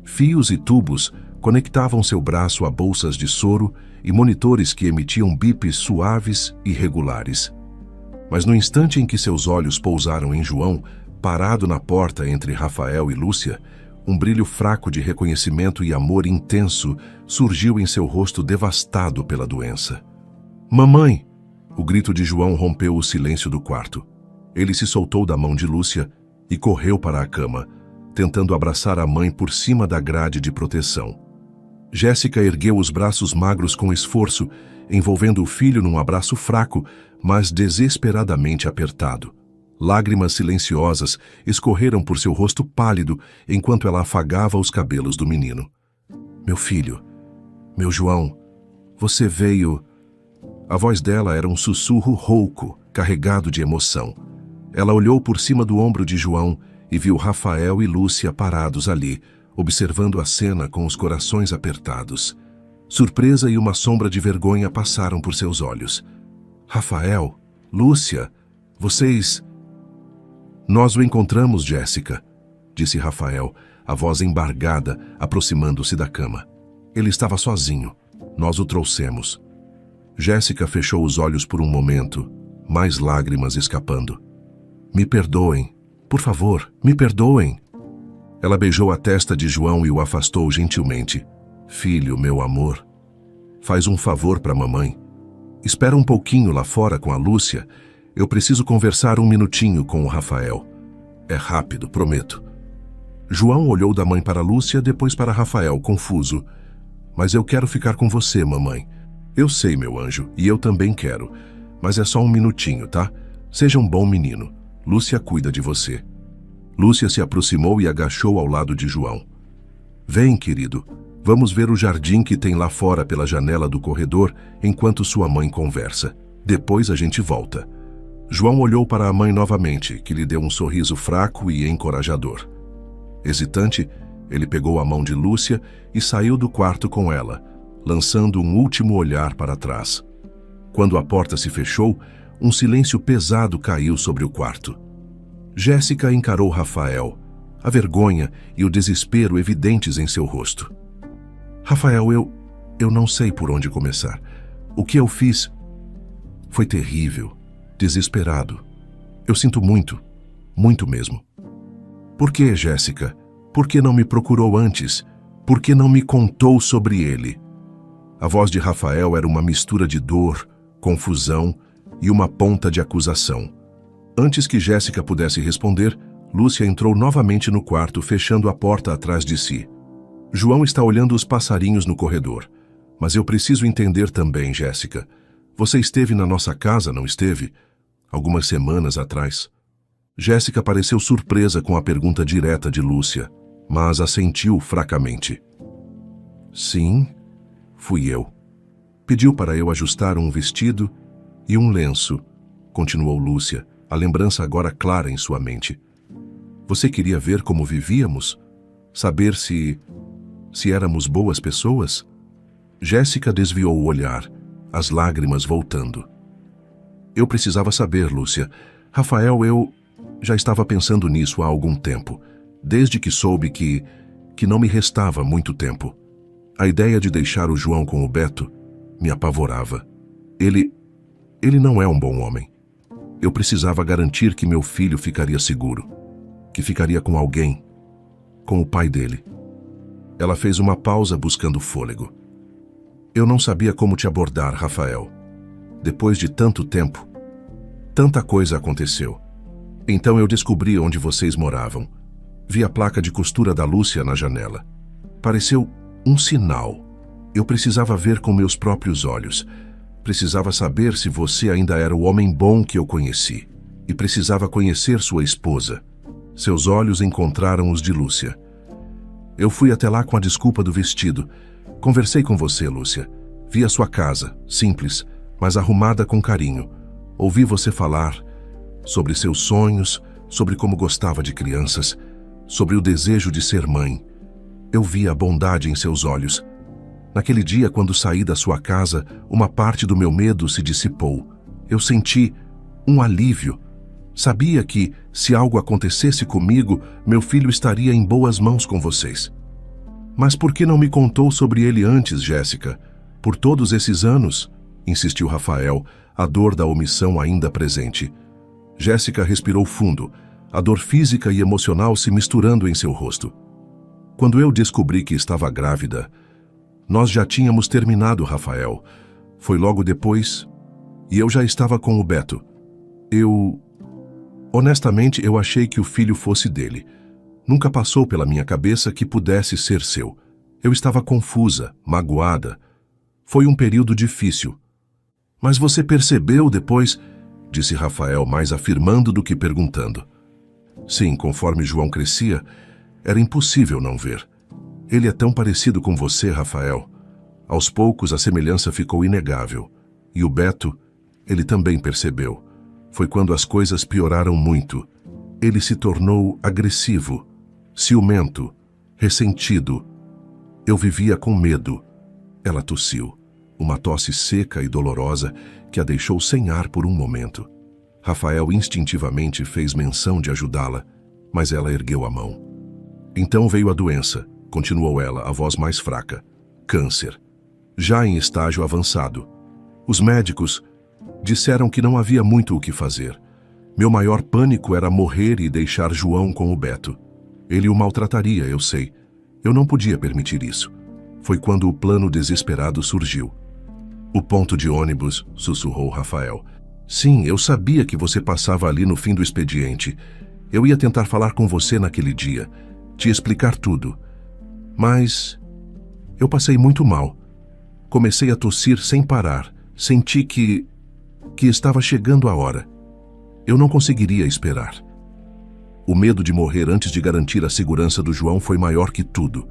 Fios e tubos conectavam seu braço a bolsas de soro e monitores que emitiam bips suaves e regulares. Mas no instante em que seus olhos pousaram em João, parado na porta entre Rafael e Lúcia, um brilho fraco de reconhecimento e amor intenso surgiu em seu rosto devastado pela doença. Mamãe! O grito de João rompeu o silêncio do quarto. Ele se soltou da mão de Lúcia e correu para a cama, tentando abraçar a mãe por cima da grade de proteção. Jéssica ergueu os braços magros com esforço, envolvendo o filho num abraço fraco, mas desesperadamente apertado. Lágrimas silenciosas escorreram por seu rosto pálido enquanto ela afagava os cabelos do menino. Meu filho, meu João, você veio... A voz dela era um sussurro rouco, carregado de emoção. Ela olhou por cima do ombro de João e viu Rafael e Lúcia parados ali, observando a cena com os corações apertados. Surpresa e uma sombra de vergonha passaram por seus olhos. Rafael, Lúcia, vocês... Nós o encontramos, Jéssica, disse Rafael, a voz embargada, aproximando-se da cama. Ele estava sozinho. Nós o trouxemos. Jéssica fechou os olhos por um momento, mais lágrimas escapando. Me perdoem. Por favor, me perdoem. Ela beijou a testa de João e o afastou gentilmente. Filho, meu amor, faz um favor para a mamãe. Espera um pouquinho lá fora com a Lúcia. Eu preciso conversar um minutinho com o Rafael. É rápido, prometo. João olhou da mãe para Lúcia, depois para Rafael, confuso. Mas eu quero ficar com você, mamãe. Eu sei, meu anjo, e eu também quero. Mas é só um minutinho, tá? Seja um bom menino. Lúcia cuida de você. Lúcia se aproximou e agachou ao lado de João. Vem, querido, vamos ver o jardim que tem lá fora pela janela do corredor enquanto sua mãe conversa. Depois a gente volta. João olhou para a mãe novamente, que lhe deu um sorriso fraco e encorajador. Hesitante, ele pegou a mão de Lúcia e saiu do quarto com ela, lançando um último olhar para trás. Quando a porta se fechou, um silêncio pesado caiu sobre o quarto. Jéssica encarou Rafael, a vergonha e o desespero evidentes em seu rosto. Rafael, eu não sei por onde começar. O que eu fiz foi terrível, desesperado. Eu sinto muito, muito mesmo. Por que, Jéssica? Por que não me procurou antes? Por que não me contou sobre ele? A voz de Rafael era uma mistura de dor, confusão e uma ponta de acusação. Antes que Jéssica pudesse responder, Lúcia entrou novamente no quarto, fechando a porta atrás de si. João está olhando os passarinhos no corredor. Mas eu preciso entender também, Jéssica. Você esteve na nossa casa, não esteve? Algumas semanas atrás. Jéssica pareceu surpresa com a pergunta direta de Lúcia, mas assentiu fracamente. Sim, fui eu. Pediu para eu ajustar um vestido e um lenço, continuou Lúcia, a lembrança agora clara em sua mente. Você queria ver como vivíamos? Saber se éramos boas pessoas? Jéssica desviou o olhar, as lágrimas voltando. Eu precisava saber, Lúcia. Rafael, eu já estava pensando nisso há algum tempo, desde que soube que não me restava muito tempo. A ideia de deixar o João com o Beto me apavorava. Ele não é um bom homem. Eu precisava garantir que meu filho ficaria seguro, que ficaria com alguém, com o pai dele. Ela fez uma pausa buscando fôlego. Eu não sabia como te abordar, Rafael. Depois de tanto tempo, tanta coisa aconteceu. Então eu descobri onde vocês moravam. Vi a placa de costura da Lúcia na janela. Pareceu um sinal. Eu precisava ver com meus próprios olhos. Precisava saber se você ainda era o homem bom que eu conheci. E precisava conhecer sua esposa. Seus olhos encontraram os de Lúcia. Eu fui até lá com a desculpa do vestido. Conversei com você, Lúcia. Vi a sua casa, simples, mas arrumada com carinho. Ouvi você falar sobre seus sonhos, sobre como gostava de crianças, sobre o desejo de ser mãe. Eu vi a bondade em seus olhos. Naquele dia, quando saí da sua casa, uma parte do meu medo se dissipou. Eu senti um alívio. Sabia que, se algo acontecesse comigo, meu filho estaria em boas mãos com vocês. Mas por que não me contou sobre ele antes, Jéssica? Por todos esses anos, insistiu Rafael, a dor da omissão ainda presente. Jéssica respirou fundo, a dor física e emocional se misturando em seu rosto. Quando eu descobri que estava grávida, nós já tínhamos terminado, Rafael. Foi logo depois, e eu já estava com o Beto. Honestamente, eu achei que o filho fosse dele. Nunca passou pela minha cabeça que pudesse ser seu. Eu estava confusa, magoada. Foi um período difícil. Mas você percebeu depois? Disse Rafael, mais afirmando do que perguntando. Sim, conforme João crescia, era impossível não ver. Ele é tão parecido com você, Rafael. Aos poucos, a semelhança ficou inegável. E o Beto, ele também percebeu. Foi quando as coisas pioraram muito. Ele se tornou agressivo, ciumento, ressentido. Eu vivia com medo. Ela tossiu, uma tosse seca e dolorosa que a deixou sem ar por um momento. Rafael instintivamente fez menção de ajudá-la, mas ela ergueu a mão. Então veio a doença, continuou ela, a voz mais fraca. Câncer. Já em estágio avançado. Os médicos disseram que não havia muito o que fazer. Meu maior pânico era morrer e deixar João com o Beto. Ele o maltrataria, eu sei. Eu não podia permitir isso. Foi quando o plano desesperado surgiu. O ponto de ônibus, sussurrou Rafael. Sim, eu sabia que você passava ali no fim do expediente. Eu ia tentar falar com você naquele dia, te explicar tudo. Mas eu passei muito mal. Comecei a tossir sem parar. Senti que estava chegando a hora. Eu não conseguiria esperar. O medo de morrer antes de garantir a segurança do João foi maior que tudo.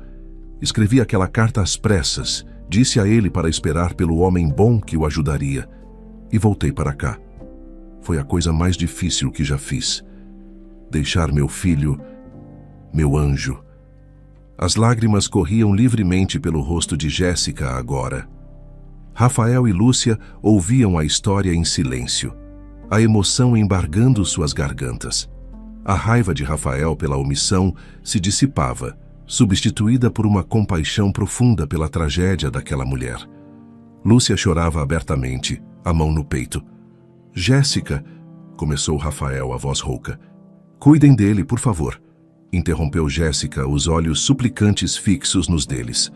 Escrevi aquela carta às pressas, disse a ele para esperar pelo homem bom que o ajudaria, e voltei para cá. Foi a coisa mais difícil que já fiz. Deixar meu filho, meu anjo. As lágrimas corriam livremente pelo rosto de Jéssica agora. Rafael e Lúcia ouviam a história em silêncio, a emoção embargando suas gargantas. A raiva de Rafael pela omissão se dissipava, substituída por uma compaixão profunda pela tragédia daquela mulher. Lúcia chorava abertamente, a mão no peito. Jéssica, começou Rafael, a voz rouca. Cuidem dele, por favor, interrompeu Jéssica, os olhos suplicantes fixos nos deles.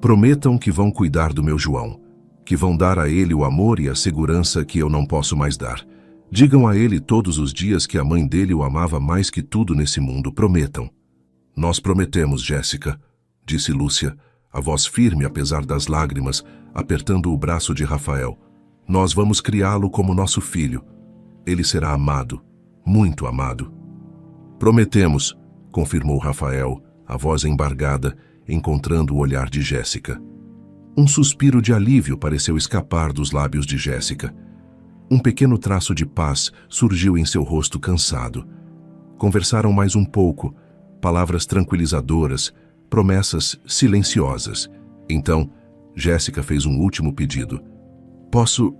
Prometam que vão cuidar do meu João, que vão dar a ele o amor e a segurança que eu não posso mais dar. Digam a ele todos os dias que a mãe dele o amava mais que tudo nesse mundo, prometam. Nós prometemos, Jéssica, disse Lúcia, a voz firme apesar das lágrimas, apertando o braço de Rafael. Nós vamos criá-lo como nosso filho. Ele será amado, muito amado. Prometemos, confirmou Rafael, a voz embargada, encontrando o olhar de Jéssica. Um suspiro de alívio pareceu escapar dos lábios de Jéssica. Um pequeno traço de paz surgiu em seu rosto cansado. Conversaram mais um pouco, palavras tranquilizadoras, promessas silenciosas. Então, Jéssica fez um último pedido. Posso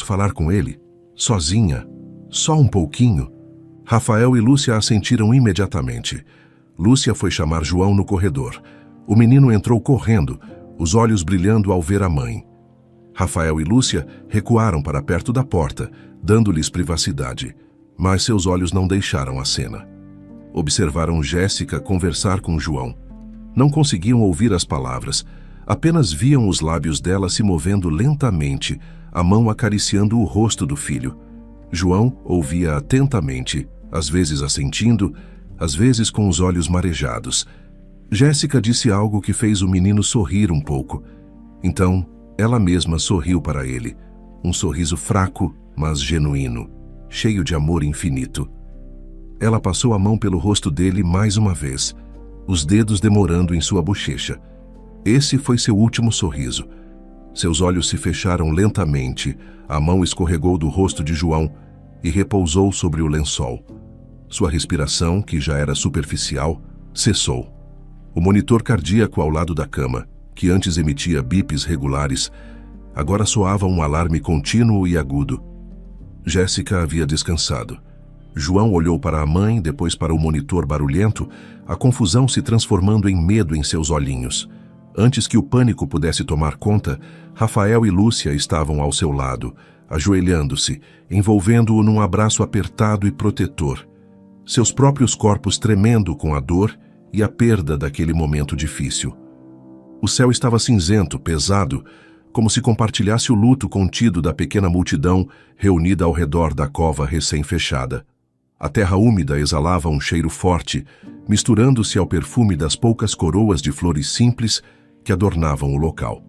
falar com ele? Sozinha? Só um pouquinho? Rafael e Lúcia assentiram imediatamente. Lúcia foi chamar João no corredor. O menino entrou correndo, os olhos brilhando ao ver a mãe. Rafael e Lúcia recuaram para perto da porta, dando-lhes privacidade, mas seus olhos não deixaram a cena. Observaram Jéssica conversar com João. Não conseguiam ouvir as palavras, apenas viam os lábios dela se movendo lentamente, a mão acariciando o rosto do filho. João ouvia atentamente, às vezes assentindo, às vezes com os olhos marejados. Jéssica disse algo que fez o menino sorrir um pouco. Então, ela mesma sorriu para ele, um sorriso fraco, mas genuíno, cheio de amor infinito. Ela passou a mão pelo rosto dele mais uma vez, os dedos demorando em sua bochecha. Esse foi seu último sorriso. Seus olhos se fecharam lentamente, a mão escorregou do rosto de João e repousou sobre o lençol. Sua respiração, que já era superficial, cessou. O monitor cardíaco ao lado da cama, que antes emitia bips regulares, agora soava um alarme contínuo e agudo. Jéssica havia descansado. João olhou para a mãe, depois para o monitor barulhento, a confusão se transformando em medo em seus olhinhos. Antes que o pânico pudesse tomar conta, Rafael e Lúcia estavam ao seu lado, ajoelhando-se, envolvendo-o num abraço apertado e protetor. Seus próprios corpos tremendo com a dor e a perda daquele momento difícil. O céu estava cinzento, pesado, como se compartilhasse o luto contido da pequena multidão reunida ao redor da cova recém-fechada. A terra úmida exalava um cheiro forte, misturando-se ao perfume das poucas coroas de flores simples que adornavam o local.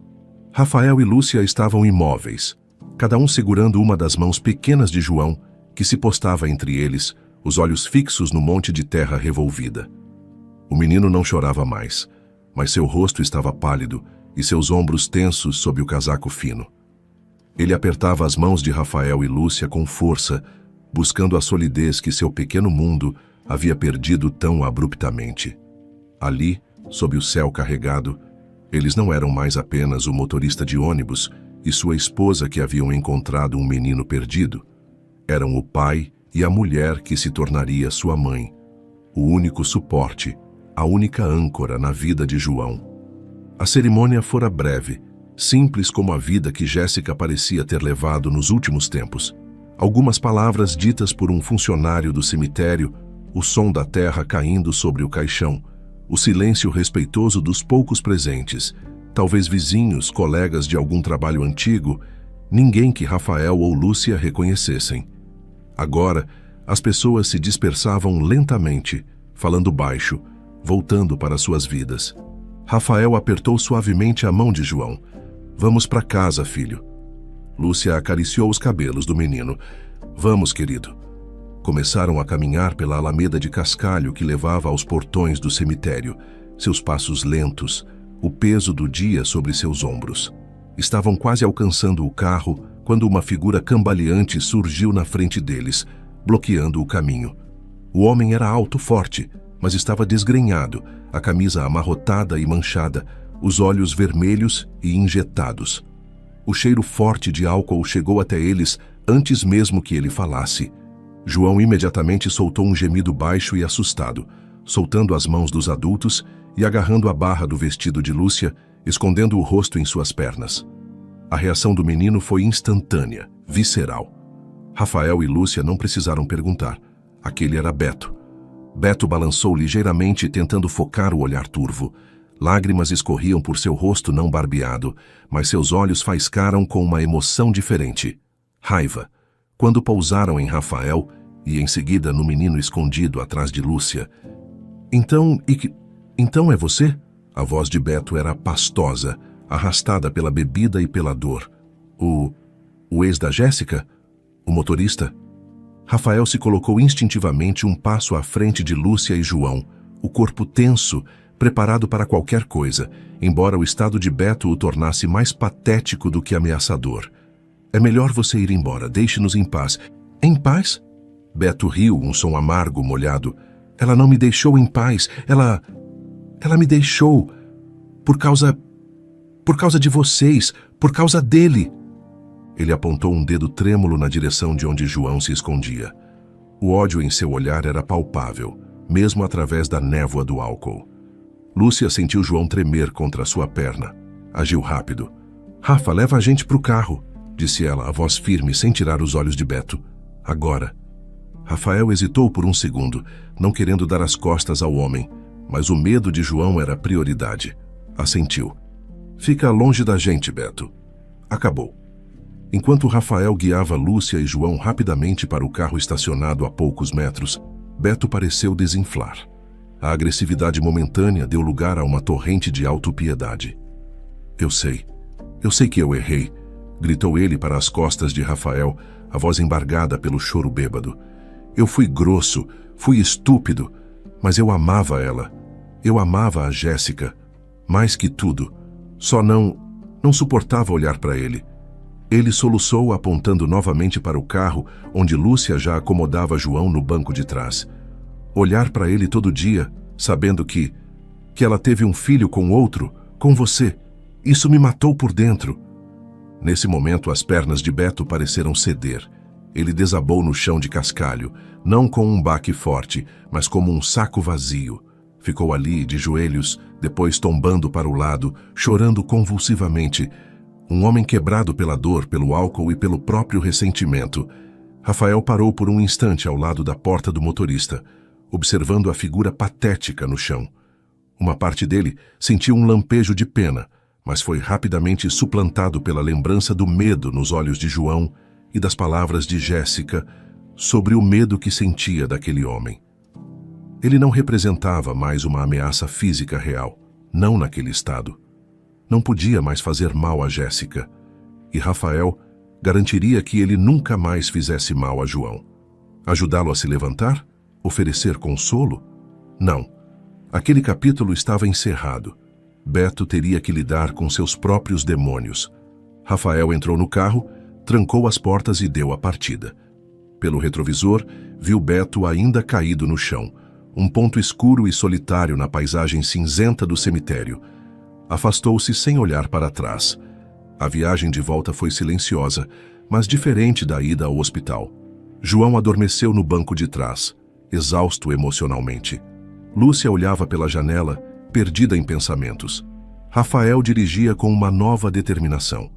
Rafael e Lúcia estavam imóveis, cada um segurando uma das mãos pequenas de João, que se postava entre eles, os olhos fixos no monte de terra revolvida. O menino não chorava mais, mas seu rosto estava pálido e seus ombros tensos sob o casaco fino. Ele apertava as mãos de Rafael e Lúcia com força, buscando a solidez que seu pequeno mundo havia perdido tão abruptamente. Ali, sob o céu carregado, eles não eram mais apenas o motorista de ônibus e sua esposa que haviam encontrado um menino perdido. Eram o pai e a mulher que se tornaria sua mãe, o único suporte, a única âncora na vida de João. A cerimônia fora breve, simples como a vida que Jéssica parecia ter levado nos últimos tempos. Algumas palavras ditas por um funcionário do cemitério, o som da terra caindo sobre o caixão, o silêncio respeitoso dos poucos presentes, talvez vizinhos, colegas de algum trabalho antigo, ninguém que Rafael ou Lúcia reconhecessem. Agora, as pessoas se dispersavam lentamente, falando baixo, voltando para suas vidas. Rafael apertou suavemente a mão de João. Vamos para casa, filho. Lúcia acariciou os cabelos do menino. Vamos, querido. Começaram a caminhar pela alameda de cascalho que levava aos portões do cemitério, seus passos lentos, o peso do dia sobre seus ombros. Estavam quase alcançando o carro quando uma figura cambaleante surgiu na frente deles, bloqueando o caminho. O homem era alto, forte, mas estava desgrenhado, a camisa amarrotada e manchada, os olhos vermelhos e injetados. O cheiro forte de álcool chegou até eles antes mesmo que ele falasse. João imediatamente soltou um gemido baixo e assustado, soltando as mãos dos adultos e agarrando a barra do vestido de Lúcia, escondendo o rosto em suas pernas. A reação do menino foi instantânea, visceral. Rafael e Lúcia não precisaram perguntar. Aquele era Beto. Beto balançou ligeiramente, tentando focar o olhar turvo. Lágrimas escorriam por seu rosto não barbeado, mas seus olhos faiscaram com uma emoção diferente. Raiva. Quando pousaram em Rafael e em seguida no menino escondido atrás de Lúcia. Então é você? A voz de Beto era pastosa, arrastada pela bebida e pela dor. O ex da Jéssica? O motorista? Rafael se colocou instintivamente um passo à frente de Lúcia e João, o corpo tenso, preparado para qualquer coisa, embora o estado de Beto o tornasse mais patético do que ameaçador. É melhor você ir embora, deixe-nos em paz. Em paz? Beto riu, um som amargo, molhado. Ela não me deixou em paz. Ela me deixou por causa de vocês, por causa dele. Ele apontou um dedo trêmulo na direção de onde João se escondia. O ódio em seu olhar era palpável, mesmo através da névoa do álcool. Lúcia sentiu João tremer contra sua perna. Agiu rápido. Rafa, leva a gente para o carro, disse ela, a voz firme, sem tirar os olhos de Beto. Agora. Rafael hesitou por um segundo, não querendo dar as costas ao homem, mas o medo de João era a prioridade. Assentiu. Fica longe da gente, Beto. Acabou. Enquanto Rafael guiava Lúcia e João rapidamente para o carro estacionado a poucos metros, Beto pareceu desinflar. A agressividade momentânea deu lugar a uma torrente de autopiedade. Eu sei que eu errei, gritou ele para as costas de Rafael, a voz embargada pelo choro bêbado. Eu fui grosso, fui estúpido, mas eu amava ela. Eu amava a Jéssica. Mais que tudo. Só não suportava olhar para ele. Ele soluçou apontando novamente para o carro, onde Lúcia já acomodava João no banco de trás. Olhar para ele todo dia, sabendo que ela teve um filho com outro, com você. Isso me matou por dentro. Nesse momento, as pernas de Beto pareceram ceder. Ele desabou no chão de cascalho, não com um baque forte, mas como um saco vazio. Ficou ali, de joelhos, depois tombando para o lado, chorando convulsivamente. Um homem quebrado pela dor, pelo álcool e pelo próprio ressentimento. Rafael parou por um instante ao lado da porta do motorista, observando a figura patética no chão. Uma parte dele sentiu um lampejo de pena, mas foi rapidamente suplantado pela lembrança do medo nos olhos de João e das palavras de Jéssica sobre o medo que sentia daquele homem. Ele não representava mais uma ameaça física real, não naquele estado. Não podia mais fazer mal a Jéssica, e Rafael garantiria que ele nunca mais fizesse mal a João. Ajudá-lo a se levantar? Oferecer consolo? Não. Aquele capítulo estava encerrado. Beto teria que lidar com seus próprios demônios. Rafael entrou no carro, trancou as portas e deu a partida. Pelo retrovisor, viu Beto ainda caído no chão, um ponto escuro e solitário na paisagem cinzenta do cemitério. Afastou-se sem olhar para trás. A viagem de volta foi silenciosa, mas diferente da ida ao hospital. João adormeceu no banco de trás, exausto emocionalmente. Lúcia olhava pela janela, perdida em pensamentos. Rafael dirigia com uma nova determinação.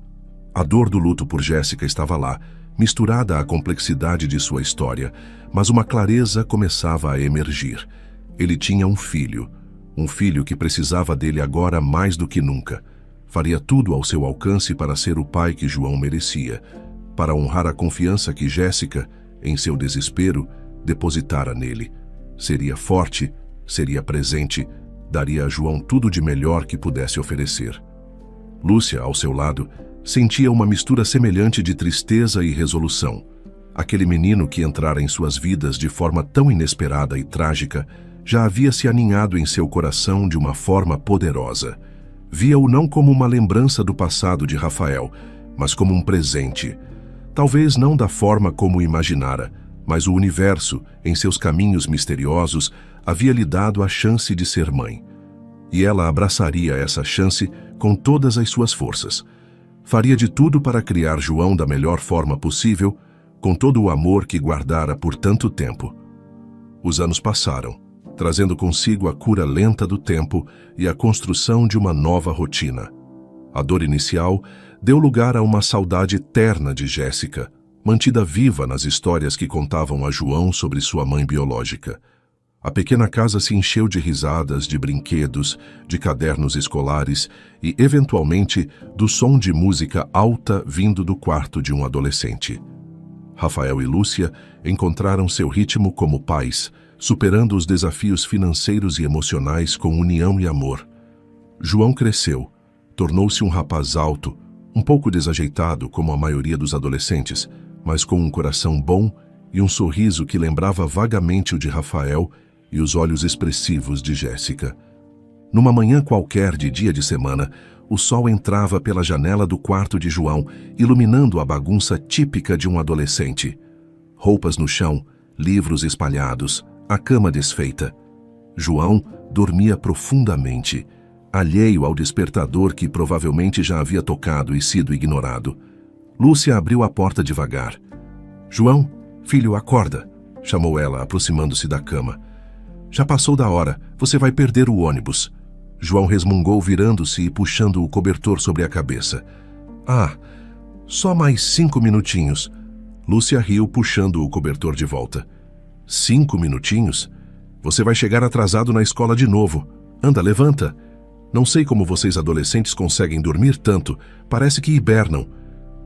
A dor do luto por Jéssica estava lá, misturada à complexidade de sua história, mas uma clareza começava a emergir. Ele tinha um filho que precisava dele agora mais do que nunca. Faria tudo ao seu alcance para ser o pai que João merecia, para honrar a confiança que Jéssica, em seu desespero, depositara nele. Seria forte, seria presente, daria a João tudo de melhor que pudesse oferecer. Lúcia, ao seu lado, sentia uma mistura semelhante de tristeza e resolução. Aquele menino que entrara em suas vidas de forma tão inesperada e trágica já havia se aninhado em seu coração de uma forma poderosa. Via-o não como uma lembrança do passado de Rafael, mas como um presente. Talvez não da forma como imaginara, mas o universo, em seus caminhos misteriosos, havia lhe dado a chance de ser mãe. E ela abraçaria essa chance com todas as suas forças. Faria de tudo para criar João da melhor forma possível, com todo o amor que guardara por tanto tempo. Os anos passaram, trazendo consigo a cura lenta do tempo e a construção de uma nova rotina. A dor inicial deu lugar a uma saudade eterna de Jéssica, mantida viva nas histórias que contavam a João sobre sua mãe biológica. A pequena casa se encheu de risadas, de brinquedos, de cadernos escolares e, eventualmente, do som de música alta vindo do quarto de um adolescente. Rafael e Lúcia encontraram seu ritmo como pais, superando os desafios financeiros e emocionais com união e amor. João cresceu, tornou-se um rapaz alto, um pouco desajeitado como a maioria dos adolescentes, mas com um coração bom e um sorriso que lembrava vagamente o de Rafael e os olhos expressivos de Jéssica. Numa manhã qualquer de dia de semana, o sol entrava pela janela do quarto de João, iluminando a bagunça típica de um adolescente. Roupas no chão, livros espalhados, a cama desfeita. João dormia profundamente, alheio ao despertador que provavelmente já havia tocado e sido ignorado. Lúcia abriu a porta devagar. "João, filho, acorda", chamou ela, aproximando-se da cama. "Já passou da hora, você vai perder o ônibus." João resmungou, virando-se e puxando o cobertor sobre a cabeça. "Ah, só mais 5 minutinhos." Lúcia riu, puxando o cobertor de volta. 5 minutinhos? Você vai chegar atrasado na escola de novo. Anda, levanta. Não sei como vocês adolescentes conseguem dormir tanto, parece que hibernam."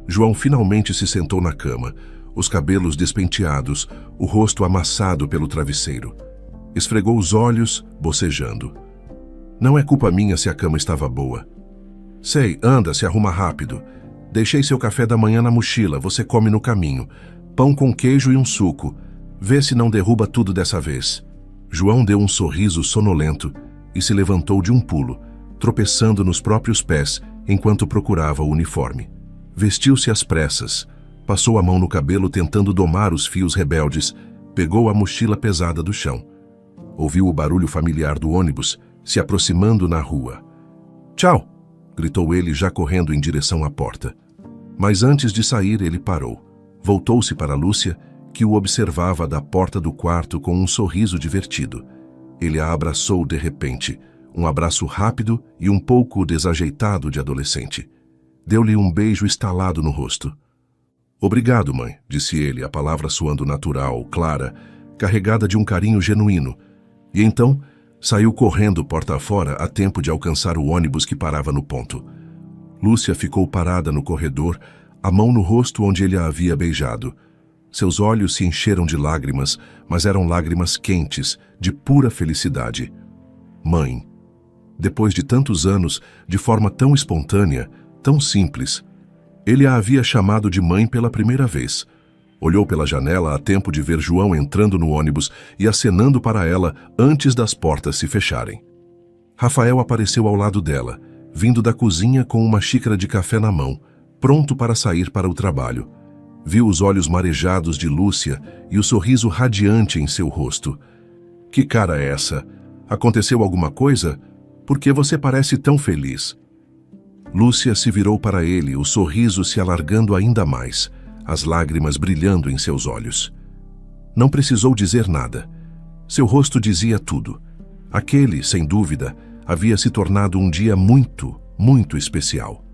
João finalmente se sentou na cama, os cabelos despenteados, o rosto amassado pelo travesseiro. Esfregou os olhos, bocejando. "Não é culpa minha se a cama estava boa." "Sei, anda, se arruma rápido. Deixei seu café da manhã na mochila, você come no caminho. Pão com queijo e um suco. Vê se não derruba tudo dessa vez." João deu um sorriso sonolento e se levantou de um pulo, tropeçando nos próprios pés enquanto procurava o uniforme. Vestiu-se às pressas, passou a mão no cabelo tentando domar os fios rebeldes, pegou a mochila pesada do chão. Ouviu o barulho familiar do ônibus se aproximando na rua. "Tchau!" gritou ele, já correndo em direção à porta. Mas antes de sair, ele parou. Voltou-se para Lúcia, que o observava da porta do quarto com um sorriso divertido. Ele a abraçou de repente, um abraço rápido e um pouco desajeitado de adolescente. Deu-lhe um beijo estalado no rosto. "Obrigado, mãe", disse ele, a palavra soando natural, clara, carregada de um carinho genuíno. E então saiu correndo porta afora a tempo de alcançar o ônibus que parava no ponto. Lúcia ficou parada no corredor, a mão no rosto onde ele a havia beijado. Seus olhos se encheram de lágrimas, mas eram lágrimas quentes, de pura felicidade. Mãe. Depois de tantos anos, de forma tão espontânea, tão simples, ele a havia chamado de mãe pela primeira vez. Olhou pela janela a tempo de ver João entrando no ônibus e acenando para ela antes das portas se fecharem. Rafael apareceu ao lado dela, vindo da cozinha com uma xícara de café na mão, pronto para sair para o trabalho. Viu os olhos marejados de Lúcia e o sorriso radiante em seu rosto. "Que cara é essa? Aconteceu alguma coisa? Por que você parece tão feliz?" Lúcia se virou para ele, o sorriso se alargando ainda mais, as lágrimas brilhando em seus olhos. Não precisou dizer nada. Seu rosto dizia tudo. Aquele, sem dúvida, havia se tornado um dia muito, muito especial.